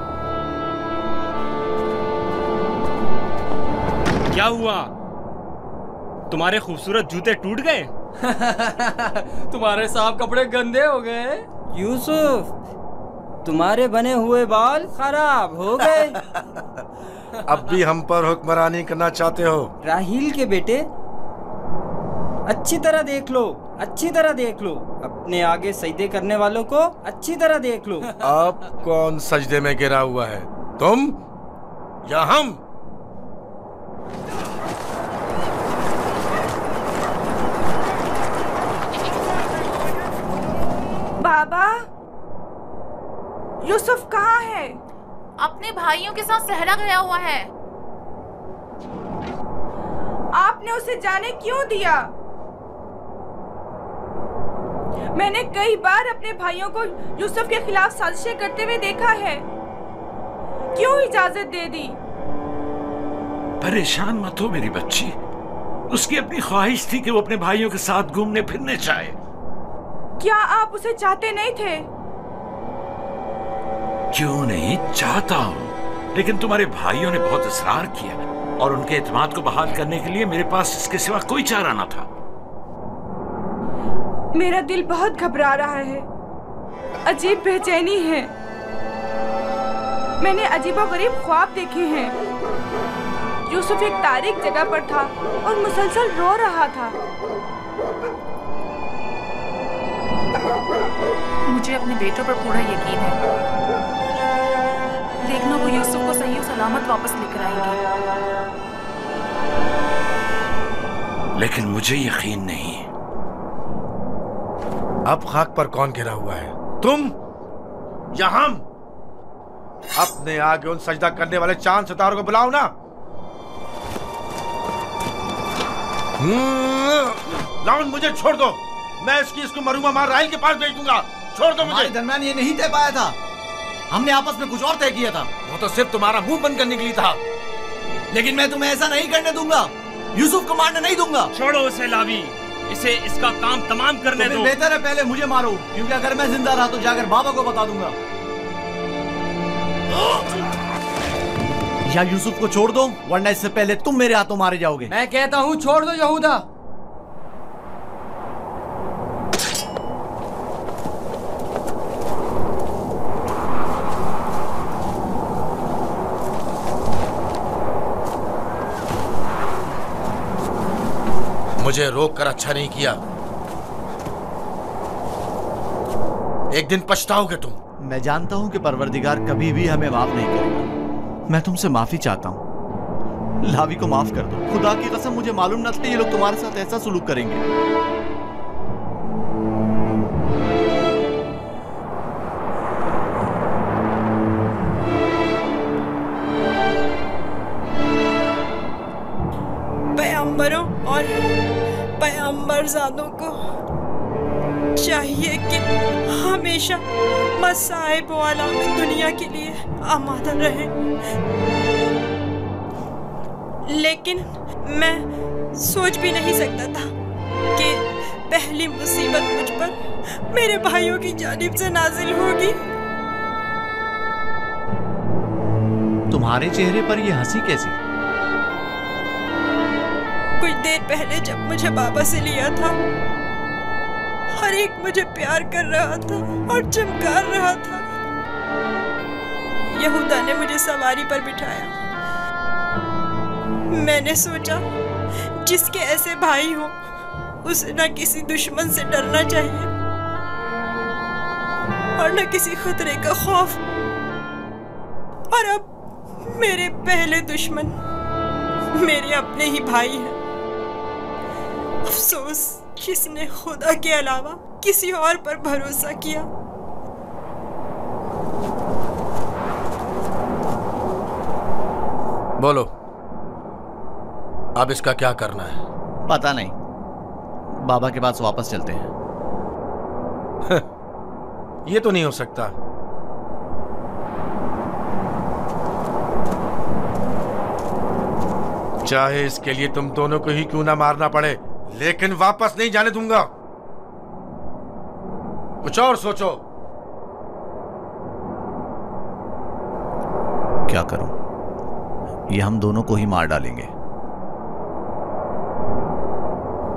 क्या हुआ? तुम्हारे खूबसूरत जूते टूट गए? तुम्हारे साफ कपड़े गंदे हो गए। यूसुफ, तुम्हारे बने हुए बाल खराब हो गए। अब भी हम पर हुक्मरानी करना चाहते हो? राहील के बेटे, अच्छी तरह देख लो, अच्छी तरह देख लो। अपने आगे सजदे करने वालों को अच्छी तरह देख लो। अब कौन सजदे में गिरा हुआ है, तुम या हम? बाबा, यूसुफ कहाँ है? अपने भाइयों के साथ सहरा गया हुआ है। आपने उसे जाने क्यों दिया? मैंने कई बार अपने भाइयों को यूसुफ के खिलाफ साजिशें करते हुए देखा है। क्यों इजाजत दे दी? परेशान मत हो मेरी बच्ची। उसकी अपनी ख्वाहिश थी कि वो अपने भाइयों के साथ घूमने फिरने जाए। क्या आप उसे चाहते नहीं थे? क्यों नहीं चाहता हूँ, लेकिन तुम्हारे भाइयों ने बहुत इसरार किया और उनके एतमाद को बहाल करने के लिए मेरे पास इसके सिवा कोई चारा न था। मेरा दिल बहुत घबरा रहा है, अजीब बेचैनी है। मैंने अजीबोगरीब ख्वाब देखे हैं। यूसुफ एक तारीक जगह पर था और मुसलसल रो रहा था। मुझे अपने बेटों पर पूरा यकीन है। देखना, वो यूसुफ को सही और सलामत वापस लेकर आएंगे। लेकिन मुझे यकीन नहीं। अब खाक पर कौन गिरा हुआ है, तुम या हम? अपने आगे उन सजदा करने वाले चांद सितारों को बुलाओ ना। लाउन, मुझे छोड़ दो। मैं इसको मरूमा मार राहिल के पास भेज दूंगा। छोड़ दो मुझे। हमारे दरमियान ये नहीं तय पाया था। हमने आपस में कुछ और तय किया था। वो तो सिर्फ तुम्हारा मुंह बंद करने के लिए था। लेकिन मैं तुम्हें ऐसा नहीं करने दूंगा। यूसुफ को मारने नहीं दूंगा। छोड़ो उसे लावी, इसे इसका काम तमाम करने दो। बेहतर है पहले मुझे मारो, क्योंकि अगर मैं जिंदा रहा तो जाकर बाबा को बता दूंगा। या यूसुफ को छोड़ दो, वरना इससे पहले तुम मेरे हाथों मारे जाओगे। मैं कहता हूँ छोड़ दो यहूदा। मुझे रोक कर अच्छा नहीं किया। एक दिन पछताओगे तुम। मैं जानता हूं कि परवरदिगार कभी भी हमें माफ नहीं करेगा। मैं तुमसे माफी चाहता हूं। लावी को माफ कर दो। खुदा की कसम मुझे मालूम न था ये लोग तुम्हारे साथ ऐसा सुलूक करेंगे। पैगंबरों और पैगंबरज़ादों को चाहिए कि हमेशा मसाइब वाला में दुनिया के लिए आमादा रहे, लेकिन मैं सोच भी नहीं सकता था कि पहली मुसीबत मुझ पर मेरे भाइयों की जानिब से नाजिल होगी। तुम्हारे चेहरे पर ये हंसी कैसी? कुछ देर पहले जब मुझे बाबा से लिया था, हर एक मुझे प्यार कर रहा था और चमकार रहा था। यहूदा ने मुझे सवारी पर बिठाया। मैंने सोचा जिसके ऐसे भाई हो उसे न किसी दुश्मन से डरना चाहिए और न किसी खतरे का खौफ। और अब मेरे पहले दुश्मन मेरे अपने ही भाई हैं। अफसोस जिसने खुदा के अलावा किसी और पर भरोसा किया। बोलो, अब इसका क्या करना है? पता नहीं, बाबा के पास वापस चलते हैं। ये तो नहीं हो सकता। चाहे इसके लिए तुम दोनों को ही क्यों ना मारना पड़े, लेकिन वापस नहीं जाने दूंगा। कुछ और सोचो। क्या करूं? ये हम दोनों को ही मार डालेंगे।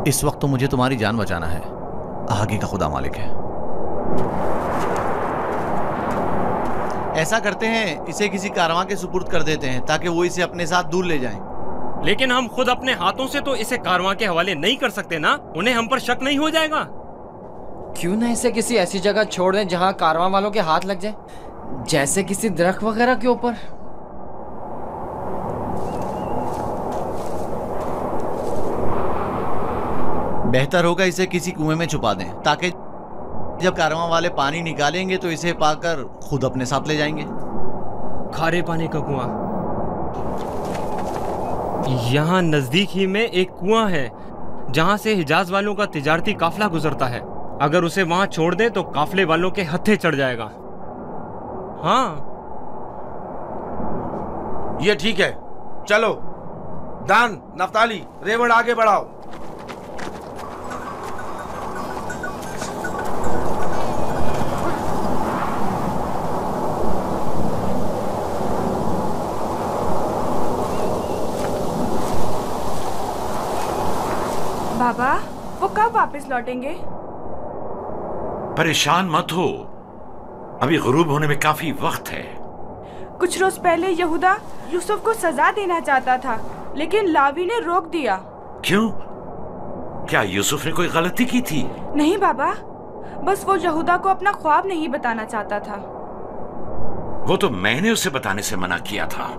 इस वक्त तो मुझे तुम्हारी जान बचाना है, आगे का खुदा मालिक है। ऐसा करते हैं, इसे किसी कारवां के सुपुर्द कर देते हैं ताकि वो इसे अपने साथ दूर ले जाएं। लेकिन हम खुद अपने हाथों से तो इसे कारवां के हवाले नहीं कर सकते ना, उन्हें हम पर शक नहीं हो जाएगा? क्यों ना इसे किसी ऐसी जगह छोड़ दें जहां कारवां वालों के हाथ लग जाए, जैसे किसी दरख्त वगैरह के ऊपर। बेहतर होगा इसे किसी कुएं में छुपा दें ताकि जब कारवां वाले पानी निकालेंगे तो इसे पाकर खुद अपने साथ ले जाएंगे। खारे पानी का कुआं? यहाँ नजदीक ही में एक कुआं है जहाँ से हिजाज वालों का तिजारती काफला गुजरता है। अगर उसे वहाँ छोड़ दें तो काफले वालों के हत्थे चढ़ जाएगा। हाँ, ये ठीक है। चलो दान, नफ्ताली, रेवड़ आगे बढ़ाओ। बाबा, वो कब वापस लौटेंगे? परेशान मत हो, अभी गुरूब होने में काफी वक्त है। कुछ रोज पहले यहूदा यूसुफ को सजा देना चाहता था, लेकिन लावी ने रोक दिया। क्यों? क्या यूसुफ ने कोई गलती की थी? नहीं बाबा, बस वो यहूदा को अपना ख्वाब नहीं बताना चाहता था। वो तो मैंने उसे बताने से मना किया था।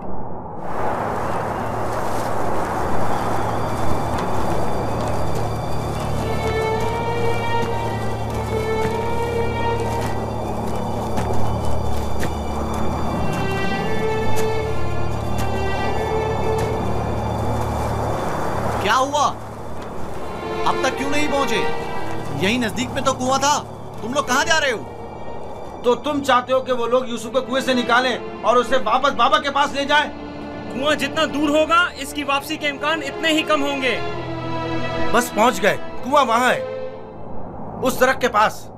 क्या हुआ? अब तक क्यों नहीं पहुंचे? यही नजदीक में तो कुआं था। तुम लोग कहां जा रहे हो? तो तुम चाहते हो कि वो लोग यूसुफ को कुएं से निकालें और उसे वापस बाबा के पास ले जाएं? कुआं जितना दूर होगा इसकी वापसी के इम्कान इतने ही कम होंगे। बस पहुंच गए, कुआं वहां है, उस दरख्त के पास।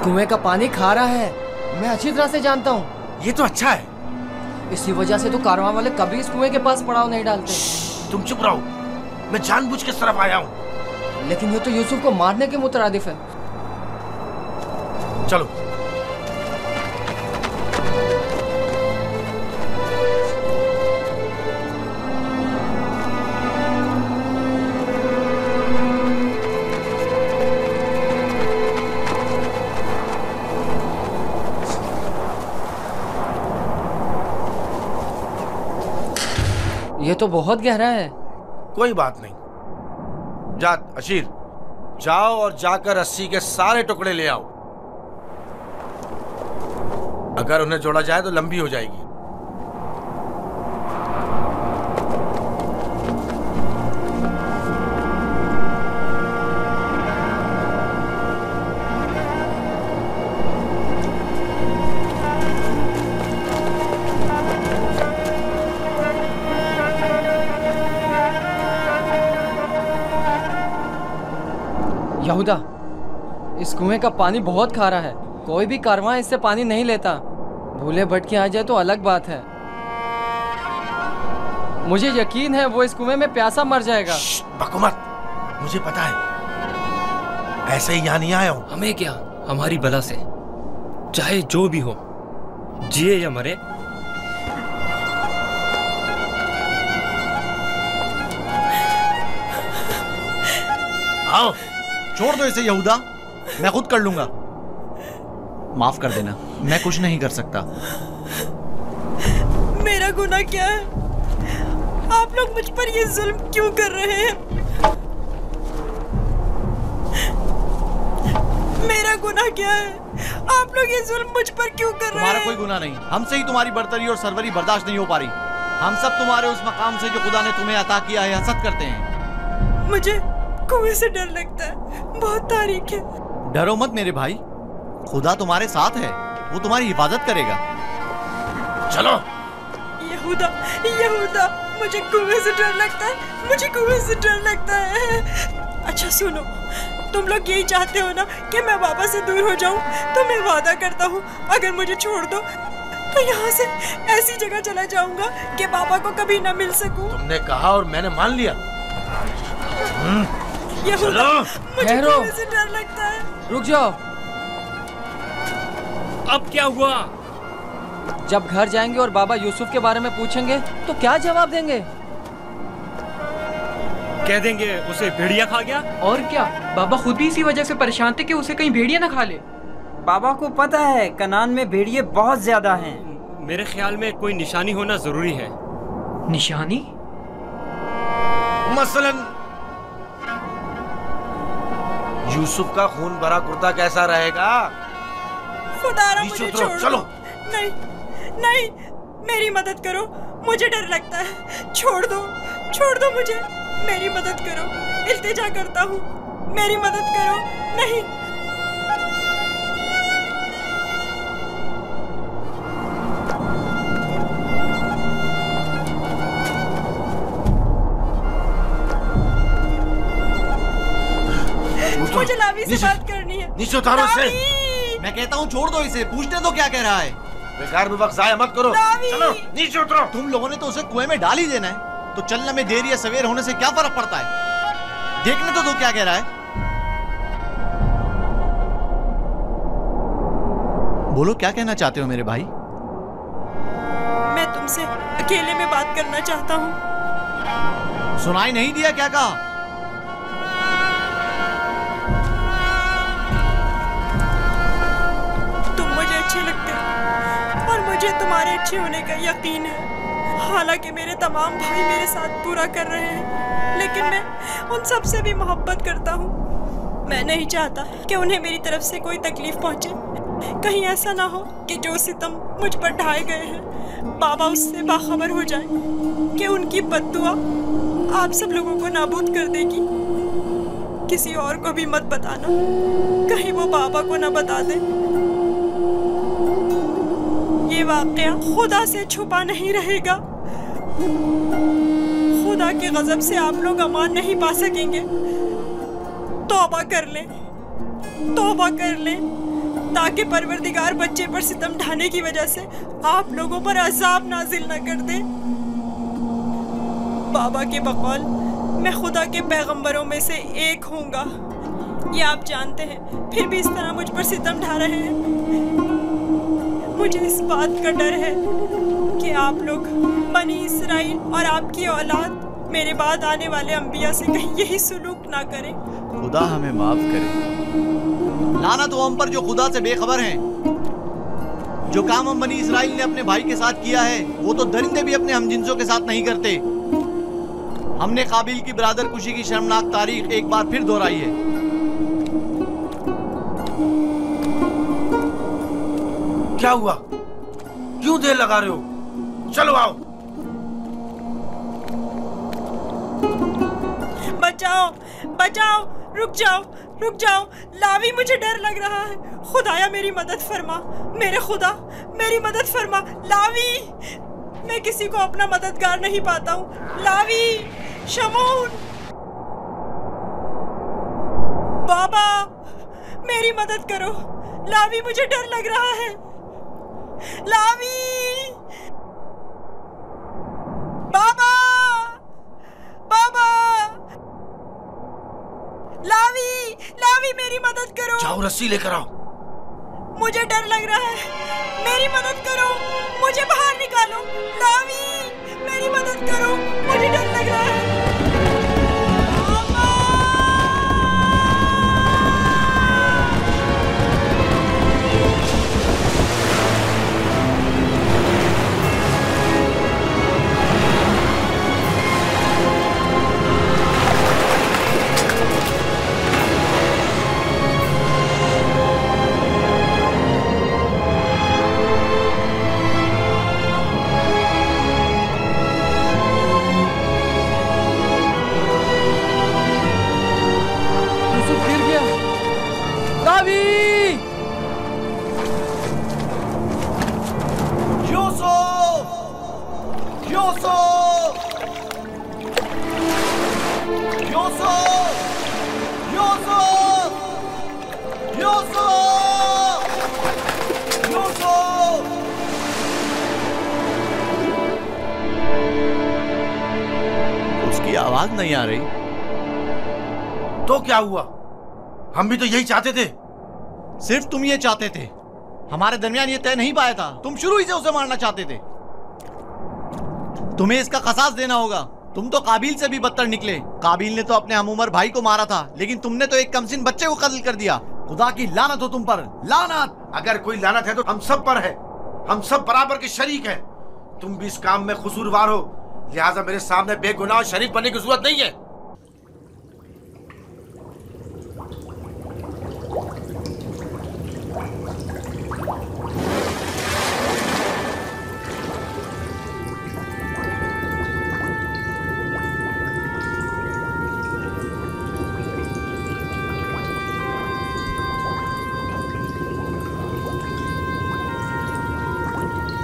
कुएं का पानी खारा है, मैं अच्छी तरह से जानता हूँ। ये तो अच्छा है। इसी वजह से तो कारवां वाले कभी इस कुएं के पास पड़ाव नहीं डालते। तुम चुप रहो, मैं जानबूझ के इस तरफ आया हूँ। लेकिन ये तो यूसुफ को मारने के मुतरादिफ है। चलो। ये तो बहुत गहरा है। कोई बात नहीं। जा अशीर, जाओ और जाकर रस्सी के सारे टुकड़े ले आओ। अगर उन्हें जोड़ा जाए तो लंबी हो जाएगी। यहूदा, इस कुएं का पानी बहुत खारा है। कोई भी कारवां इससे पानी नहीं लेता। भूले भटके आ जाए तो अलग बात है। मुझे यकीन है वो इस कुएं में प्यासा मर जाएगा। बको मत, मुझे पता है। ऐसे ही यहाँ नहीं आया हूँ। हमें क्या, हमारी बला से चाहे जो भी हो, जिए या मरे, आओ। छोड़ दो इसे यहूदा, मैं खुद कर लूंगा। माफ कर देना, मैं कुछ नहीं कर सकता। मेरा गुनाह क्या है? आप लोग मुझ पर ये जुल्म क्यों कर रहे हैं? मेरा गुनाह क्या है? आप लोग ये जुल्म मुझ पर क्यों कर रहे हैं? तुम्हारा कोई गुनाह नहीं। हमसे ही तुम्हारी बर्तरी और सरवरी बर्दाश्त नहीं हो पा रही। हम सब तुम्हारे उस मकाम से जो खुदा ने तुम्हें अता किया है हसद करते हैं। मुझे कुएं से डर लगता है, बहुत तारीख है। डरो मत मेरे भाई, खुदा तुम्हारे साथ है, वो तुम्हारी हिफाजत करेगा। चलो। यहूदा, यहूदा, मुझे कुएं से डर लगता है, मुझे कुएं से डर लगता है। अच्छा सुनो, तुम लोग यही चाहते हो ना कि मैं बाबा से दूर हो जाऊं? तो मैं वादा करता हूँ, अगर मुझे छोड़ दो तो यहाँ से ऐसी जगह चला जाऊंगा कि बाबा को कभी ना मिल सकूं। तुमने कहा और मैंने मान लिया। यहूदा, मुझे कुएं से डर लगता है। रुक जाओ। अब क्या हुआ? जब घर जाएंगे और बाबा यूसुफ के बारे में पूछेंगे तो क्या जवाब देंगे? कह देंगे उसे भेड़िया खा गया। और क्या, बाबा खुद भी इसी वजह से परेशान थे कि उसे कहीं भेड़िया ना खा ले। बाबा को पता है कनान में भेड़िए बहुत ज्यादा हैं। मेरे ख्याल में कोई निशानी होना जरूरी है। निशानी? मसलन यूसुफ का खून भरा कुर्ता कैसा रहेगा? खुदारा मुझे छोड़ दो। चलो। नहीं, नहीं, मेरी मदद करो, मुझे डर लगता है। छोड़ दो मुझे, मेरी मदद करो, इल्तिजा करता हूँ, मेरी मदद करो। नहीं। मुझे लावी से बात करनी है। नीचे उतारो इसे। मैं कहता हूँ छोड़ दो इसे, पूछने दो क्या कह रहा है। बेकार में वक्त जाया मत करो। चलो नीचे उतरो। तुम लोगों ने तो उसे कुएं में डाल ही देना है, तो चलने में देर या सवेर होने से क्या फर्क पड़ता है? देखने तो दो क्या कह रहा है। बोलो, क्या कहना चाहते हो मेरे भाई? मैं तुमसे अकेले में बात करना चाहता हूँ। सुनाई नहीं दिया क्या कहा? मुझे तुम्हारे अच्छे होने का यकीन है। हालांकि मेरे तमाम भाई मेरे साथ पूरा कर रहे हैं, लेकिन मैं उन सब से भी मोहब्बत करता हूँ। मैं नहीं चाहता कि उन्हें मेरी तरफ से कोई तकलीफ पहुँचे। कहीं ऐसा ना हो कि जो सितम मुझ पर ढाए गए हैं बाबा उससे बाखबर हो जाए कि उनकी बद्दुआ आप सब लोगों को नाबूद कर देगी। किसी और को भी मत बताना, कहीं वो बाबा को ना बता दे। ये वाक़या खुदा से छुपा नहीं रहेगा। खुदा के गजब से आप लोग अमान नहीं पा सकेंगे। तौबा कर लें, तौबा कर लें, ताकि परवरदिगार बच्चे पर सितम ढाने की वजह से आप लोगों पर अजाब नाजिल न कर दे। बाबा के बकौल मैं खुदा के पैगंबरों में से एक हूँगा। ये आप जानते हैं, फिर भी इस तरह मुझ पर सितम ढा रहे हैं। मुझे इस बात का डर है कि आप लोग बनी इसराइल और आपकी औलाद मेरे बाद आने वाले अंबिया से कहीं यही सुलूक ना करें। खुदा हमें माफ करे। लानत हो हम पर जो खुदा से बेखबर हैं। जो काम हम बनी इसराइल ने अपने भाई के साथ किया है वो तो दरिंदे भी अपने हमजिंसों के साथ नहीं करते। हमने काबिल की बरादर कुशी की शर्मनाक तारीख एक बार फिर दोहराई है। क्या हुआ? क्यों देर लगा रहे हो? चलो आओ। बचाओ, बचाओ, रुक जाओ, रुक जाओ। लावी, मुझे डर लग रहा है। खुदाया मेरी मदद फरमा, मेरे खुदा मेरी मदद फरमा। लावी, मैं किसी को अपना मददगार नहीं पाता हूँ। लावी, शमून, बाबा मेरी मदद करो। लावी, मुझे डर लग रहा है। लावी, बाबा, बाबा, लावी, लावी मेरी मदद करो। जाओ रस्सी लेकर आओ। मुझे डर लग रहा है, मेरी मदद करो, मुझे बाहर निकालो। लावी, मेरी मदद करो, मुझे डर लग रहा है। उसकी आवाज नहीं आ रही। तो क्या हुआ? हम भी तो यही चाहते थे। सिर्फ तुम ये चाहते थे, हमारे दरमियान ये तय नहीं पाया था। तुम शुरू ही से उसे मारना चाहते थे। तुम्हें इसका कसास देना होगा। तुम तो काबिल से भी बदतर निकले। काबिल ने तो अपने हम उम्र भाई को मारा था, लेकिन तुमने तो एक कमसिन बच्चे को कत्ल कर दिया। खुदा की लानत हो तुम पर, लानत। अगर कोई लानत है तो हम सब पर है। हम सब बराबर के शरीक हैं। तुम भी इस काम में कसूरवार हो, लिहाजा मेरे सामने बेगुनाह शरीक बनने की जरूरत नहीं है।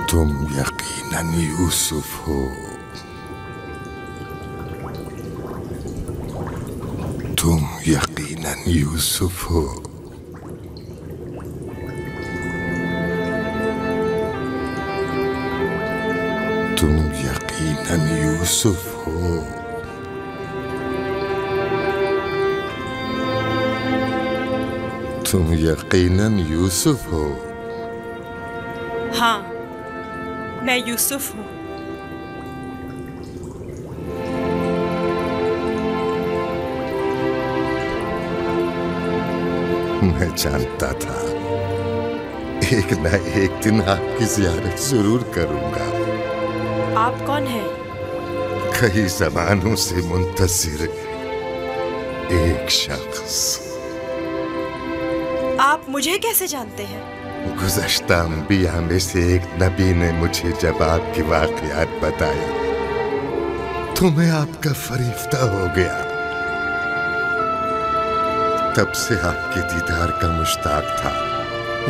तुम यकीनन यूसुफ हो। तुम यकीनन यूसुफ हो। तुम यकीनन यूसुफ हो। तुम यकीनन यूसुफ हो। हाँ, मैं यूसुफ हूँ। मैं जानता था एक न एक दिन आपकी ज़ियारत जरूर करूंगा। आप कौन हैं? कई ज़मानों से मुंतज़िर एक शख्स। आप मुझे कैसे जानते हैं? गुज़श्ता अंबिया में से एक नबी ने मुझे जब आपकी वाक़ियात बताई तो मैं आपका फरिश्ता हो गया। तब से आपके दीदार का मुश्ताक था।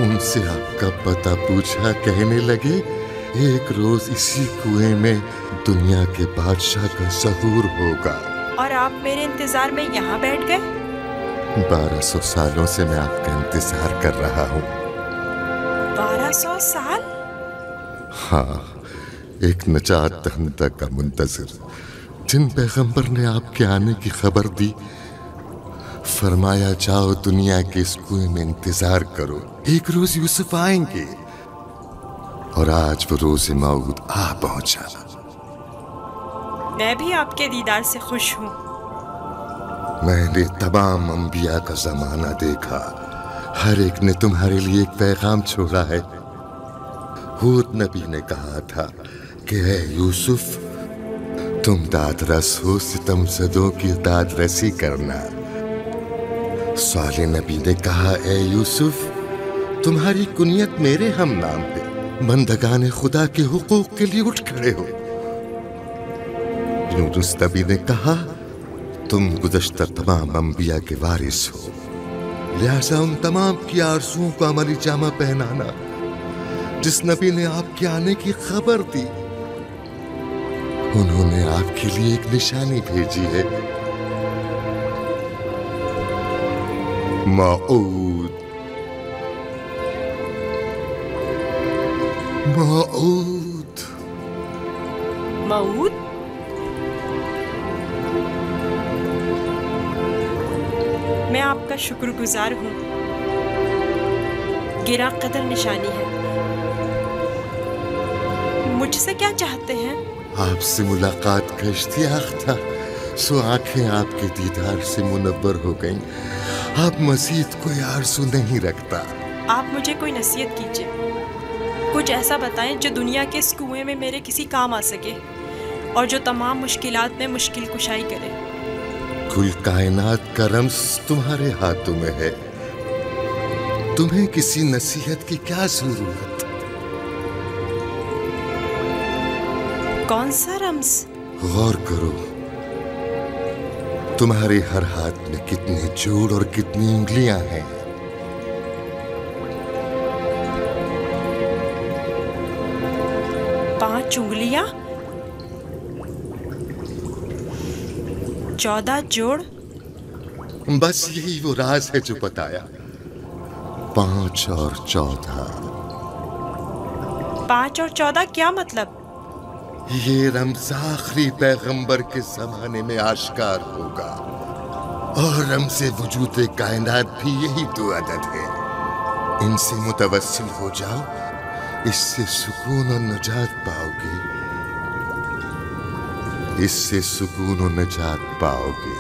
उनसे आपका पता पूछा, कहने लगे एक रोज इसी कुएं में दुनिया के बादशाह का ज़हूर होगा। और आप मेरे इंतजार में यहाँ बैठ गए? 1200 सालों से मैं आपका इंतजार कर रहा हूँ। 1200 साल? हाँ, एक नजात दहिंदा का मुंतज़िर, जिन पैगंबर ने आपके आने की खबर दी फरमाया जाओ दुनिया के इस कुएं में इंतजार करो, एक रोज यूसुफ आएंगे। और आज वो रोज़े मौऊद आ पहुंचा। मैं भी आपके दीदार से खुश हूँ। मैंने तमाम अंबिया का जमाना देखा, हर एक ने तुम्हारे लिए एक पैगाम छोड़ा है। हूद नबी ने कहा था कि है यूसुफ, तुम दादरस हो, सितमज़दों की दादरसी करना। साले नबी ने कहा, ए यूसुफ, तुम्हारी कुनियत मेरे हम नाम है, बंदगाने खुदा के हुकूक के लिए उठ खड़े हो। यूनुस नबी ने कहा, तुम गुज़श्ता तमाम अंबिया के वारिस हो, लिहाजा उन तमाम की आरज़ुओं को अमली जामा पहनाना जिस नबी ने आपके आने की खबर दी। उन्होंने आपके लिए एक निशानी भेजी है, मऊद। मऊद मऊद? मैं आपका शुक्रगुजार हूँ। गिरा कदर निशानी है। मुझसे क्या चाहते हैं? आपसे मुलाकात का इश्तियाक था, सो आंखें आपके दीदार से मुनव्वर हो गईं। आप मजीद कोई आरज़ू नहीं रखता। आप मुझे कोई नसीहत कीजिए, कुछ ऐसा बताएं जो दुनिया के इस कुएं में मेरे किसी काम आ सके और जो तमाम मुश्किलात में मुश्किल कुशाई करे। कुल कायनात का रम्स तुम्हारे हाथों में है, तुम्हें किसी नसीहत की क्या जरूरत? कौन सा रम्स? गौर करो, तुम्हारे हर हाथ में कितने जोड़ और कितनी उंगलियां हैं। 5 उंगलियां, 14 जोड़। बस यही वो राज है जो बताया, 5 और 14। 5 और 14 क्या मतलब? ये रम्ज़ आखिरी पैगंबर के जमाने में आश्कार होगा, और रम्ज़े वजूद कायनात भी यही 2 अदद है। इनसे मुतवस्सिल हो जाओ, इससे सुकून और नजात पाओगे, इससे सुकून और नजात पाओगे।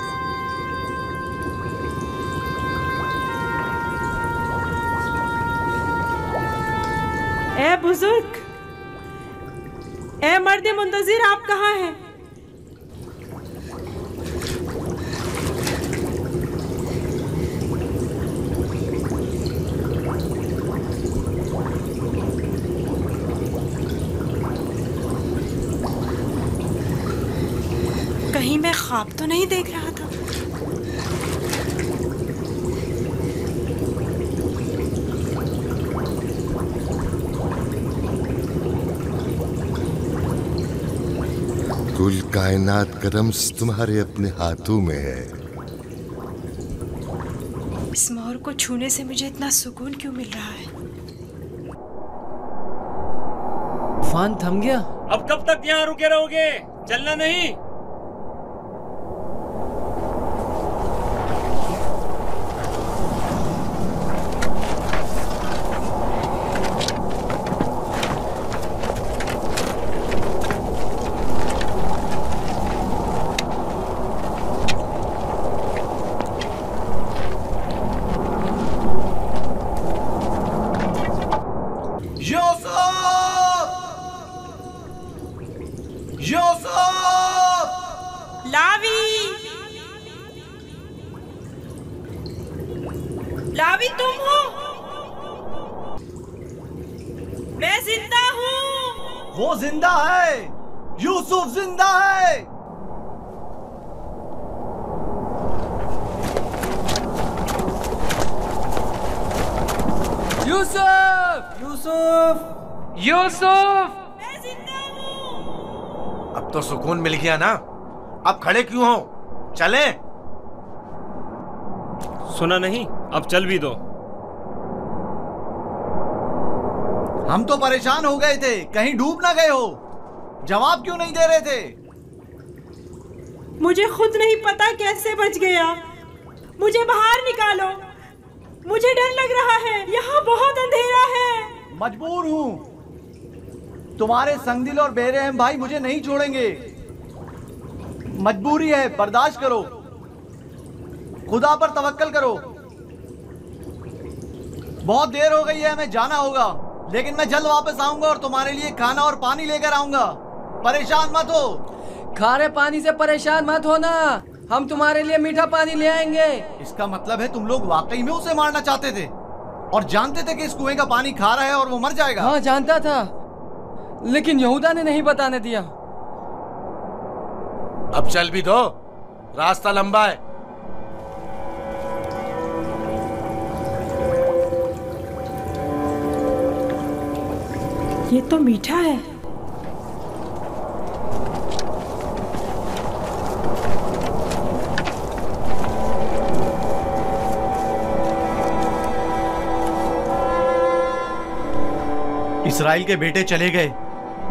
ए बुजुर्ग, ए मर्द मुंतजिर, आप कहाँ हैं? कहीं मैं ख्वाब तो नहीं देख रहा था? कुल कायनात का रम्ज़ तुम्हारे अपने हाथों में है। इस मोहर को छूने से मुझे इतना सुकून क्यों मिल रहा है? तूफान थम गया। अब कब तक यहाँ रुके रहोगे? चलना नहीं? लावी, तुम हो? मैं जिंदा हूँ। वो जिंदा है, यूसुफ जिंदा है। यूसुफ! यूसुफ! यूसुफ! मैं जिंदा हूँ। अब तो सुकून मिल गया ना, अब खड़े क्यों हो? चलें? सुना नहीं? अब चल भी दो। हम तो परेशान हो गए थे, कहीं डूब ना गए हो। जवाब क्यों नहीं दे रहे थे? मुझे खुद नहीं पता कैसे बच गया। मुझे बाहर निकालो, मुझे डर लग रहा है, यहाँ बहुत अंधेरा है। मजबूर हूँ, तुम्हारे संगदिल और बेरहम भाई मुझे नहीं छोड़ेंगे। मजबूरी है, बर्दाश्त करो, खुदा पर तवक्कल करो। बहुत देर हो गई है, हमें जाना होगा, लेकिन मैं जल्द वापस आऊंगा और तुम्हारे लिए खाना और पानी लेकर आऊंगा। परेशान मत हो। खारे पानी से परेशान मत होना, हम तुम्हारे लिए मीठा पानी ले आएंगे। इसका मतलब है तुम लोग वाकई में उसे मारना चाहते थे और जानते थे कि इस कुएं का पानी खारा है और वो मर जाएगा। हाँ जानता था, लेकिन यहूदा ने नहीं बताने दिया। अब चल भी दो, रास्ता लंबा है। ये तो मीठा है। इस्राइल के बेटे चले गए,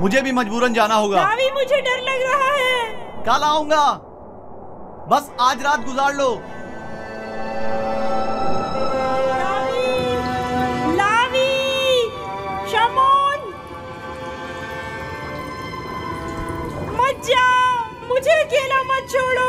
मुझे भी मजबूरन जाना होगा। रावी, मुझे डर लग रहा है। कल आऊंगा, बस आज रात गुजार लो। लावी, शमोन, मत जाओ, मुझे अकेला मत छोड़ो।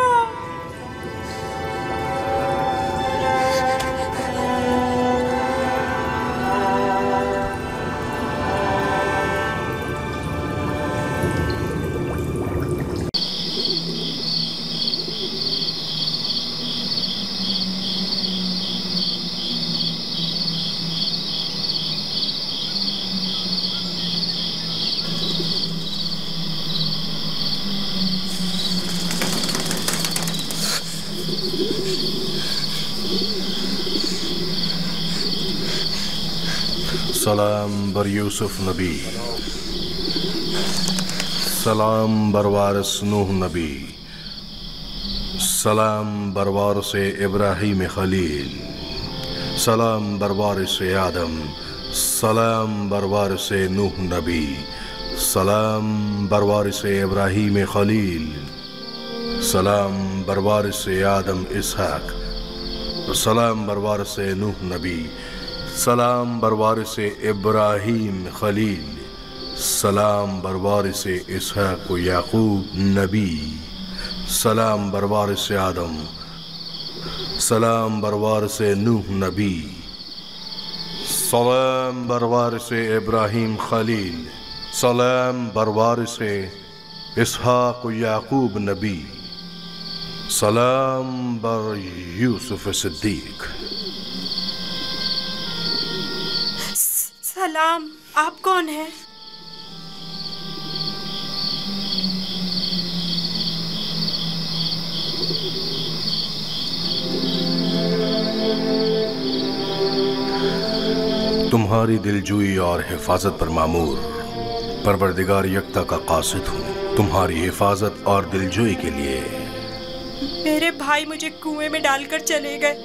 सलाम बर यूसुफ नबी, सलाम बर वारिस नूह नबी, सलाम बर वारिस इब्राहीम खलील, सलाम बर वारिस आदम, सलाम बर वारिस नूह नबी, सलाम बर वारिस इब्राहीम खलील, सलाम बर वारिस आदम इसहाक, सलाम बर वारिस नूह नबी, सलाम बर वारिस इब्राहीम खलील, सलाम बर वारिस इसहाक याकूब नबी, सलाम बर वारिस आदम, सलाम बर वारिस नूह नबी, सलाम बर वारिस इब्राहीम खलील, सलाम बर वारिस इसहाक याकूब नबी, सलाम बर यूसुफ सिद्दीक। सलाम, आप कौन हैं? तुम्हारी दिलजोई और हिफाजत पर मामूर परवरदिगार यकता का कासिद हूँ। तुम्हारी हिफाजत और दिलजोई के लिए मेरे भाई मुझे कुएं में डालकर चले गए।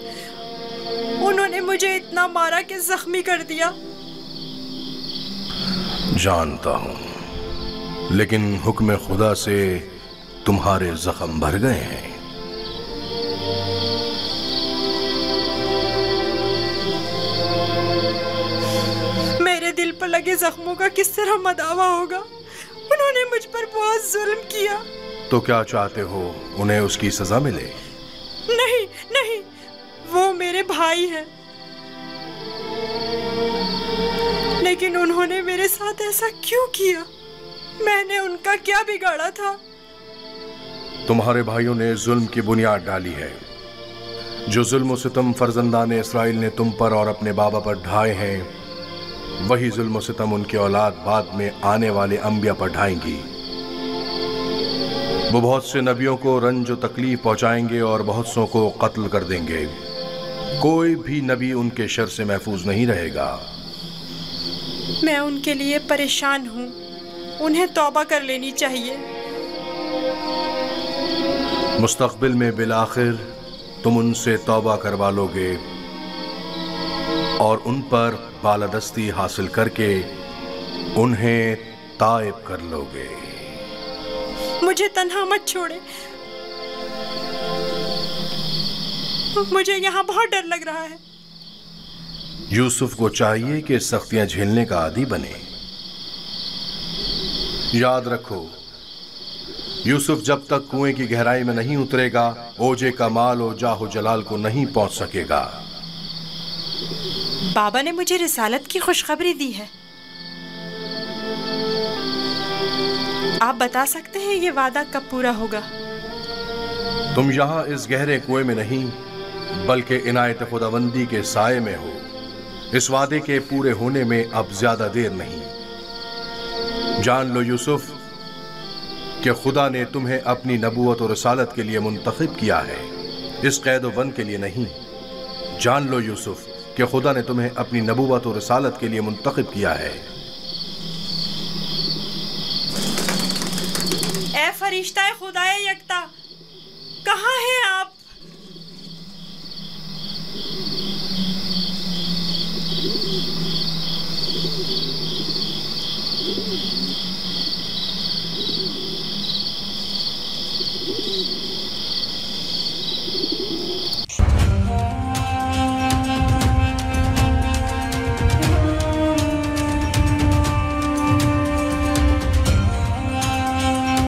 उन्होंने मुझे इतना मारा कि जख्मी कर दिया। जानता हूँ, लेकिन हुक्म खुदा से तुम्हारे जख्म भर गए हैं। मेरे दिल पर लगे जख्मों का किस तरह मदावा होगा? उन्होंने मुझ पर बहुत जुल्म किया। तो क्या चाहते हो, उन्हें उसकी सजा मिले? नहीं नहीं, वो मेरे भाई हैं, लेकिन उन्होंने मेरे साथ ऐसा क्यों किया? मैंने उनका क्या बिगाड़ा था? तुम्हारे भाइयों ने जुल्म की बुनियाद डाली है। जो जुल्म सितम फर्जंदान इसराइल ने तुम पर और अपने बाबा पर ढाए हैं, वही जुल्म सितम उनकी औलाद बाद में आने वाले अंबिया पर ढाएंगी। वो बहुत से नबियों को रंज और तकलीफ पहुंचाएंगे और बहुत सौ को कत्ल कर देंगे। कोई भी नबी उनके शर से महफूज नहीं रहेगा। मैं उनके लिए परेशान हूँ, उन्हें तौबा कर लेनी चाहिए। मुस्तकबिल में बिलाखिर तुम उनसे तौबा करवा लोगे और उन पर बालादस्ती हासिल करके उन्हें ताइब कर लोगे। मुझे तन्हा मत छोड़े। मुझे यहाँ बहुत डर लग रहा है। यूसुफ को चाहिए कि सख्तियां झेलने का आदी बने। याद रखो, यूसुफ जब तक कुएं की गहराई में नहीं उतरेगा, ओजे का माल और जाहो जलाल को नहीं पहुंच सकेगा। बाबा ने मुझे रिसालत की खुशखबरी दी है। आप बता सकते हैं ये वादा कब पूरा होगा? तुम यहाँ इस गहरे कुएं में नहीं, बल्कि इनायत खुदावंदी के साए में हो। इस वादे के पूरे होने में अब ज्यादा देर नहीं। जान लो यूसुफ कि खुदा ने तुम्हें अपनी नबूवत और रसालत के लिए मुंतखब किया है, इस कैद व बंद के लिए नहीं। जान लो यूसुफ कि खुदा ने तुम्हें अपनी नबूवत और रसालत के लिए मुंतखब किया है। ए फरिश्ता खुदाए यकता, कहाँ हैं आप?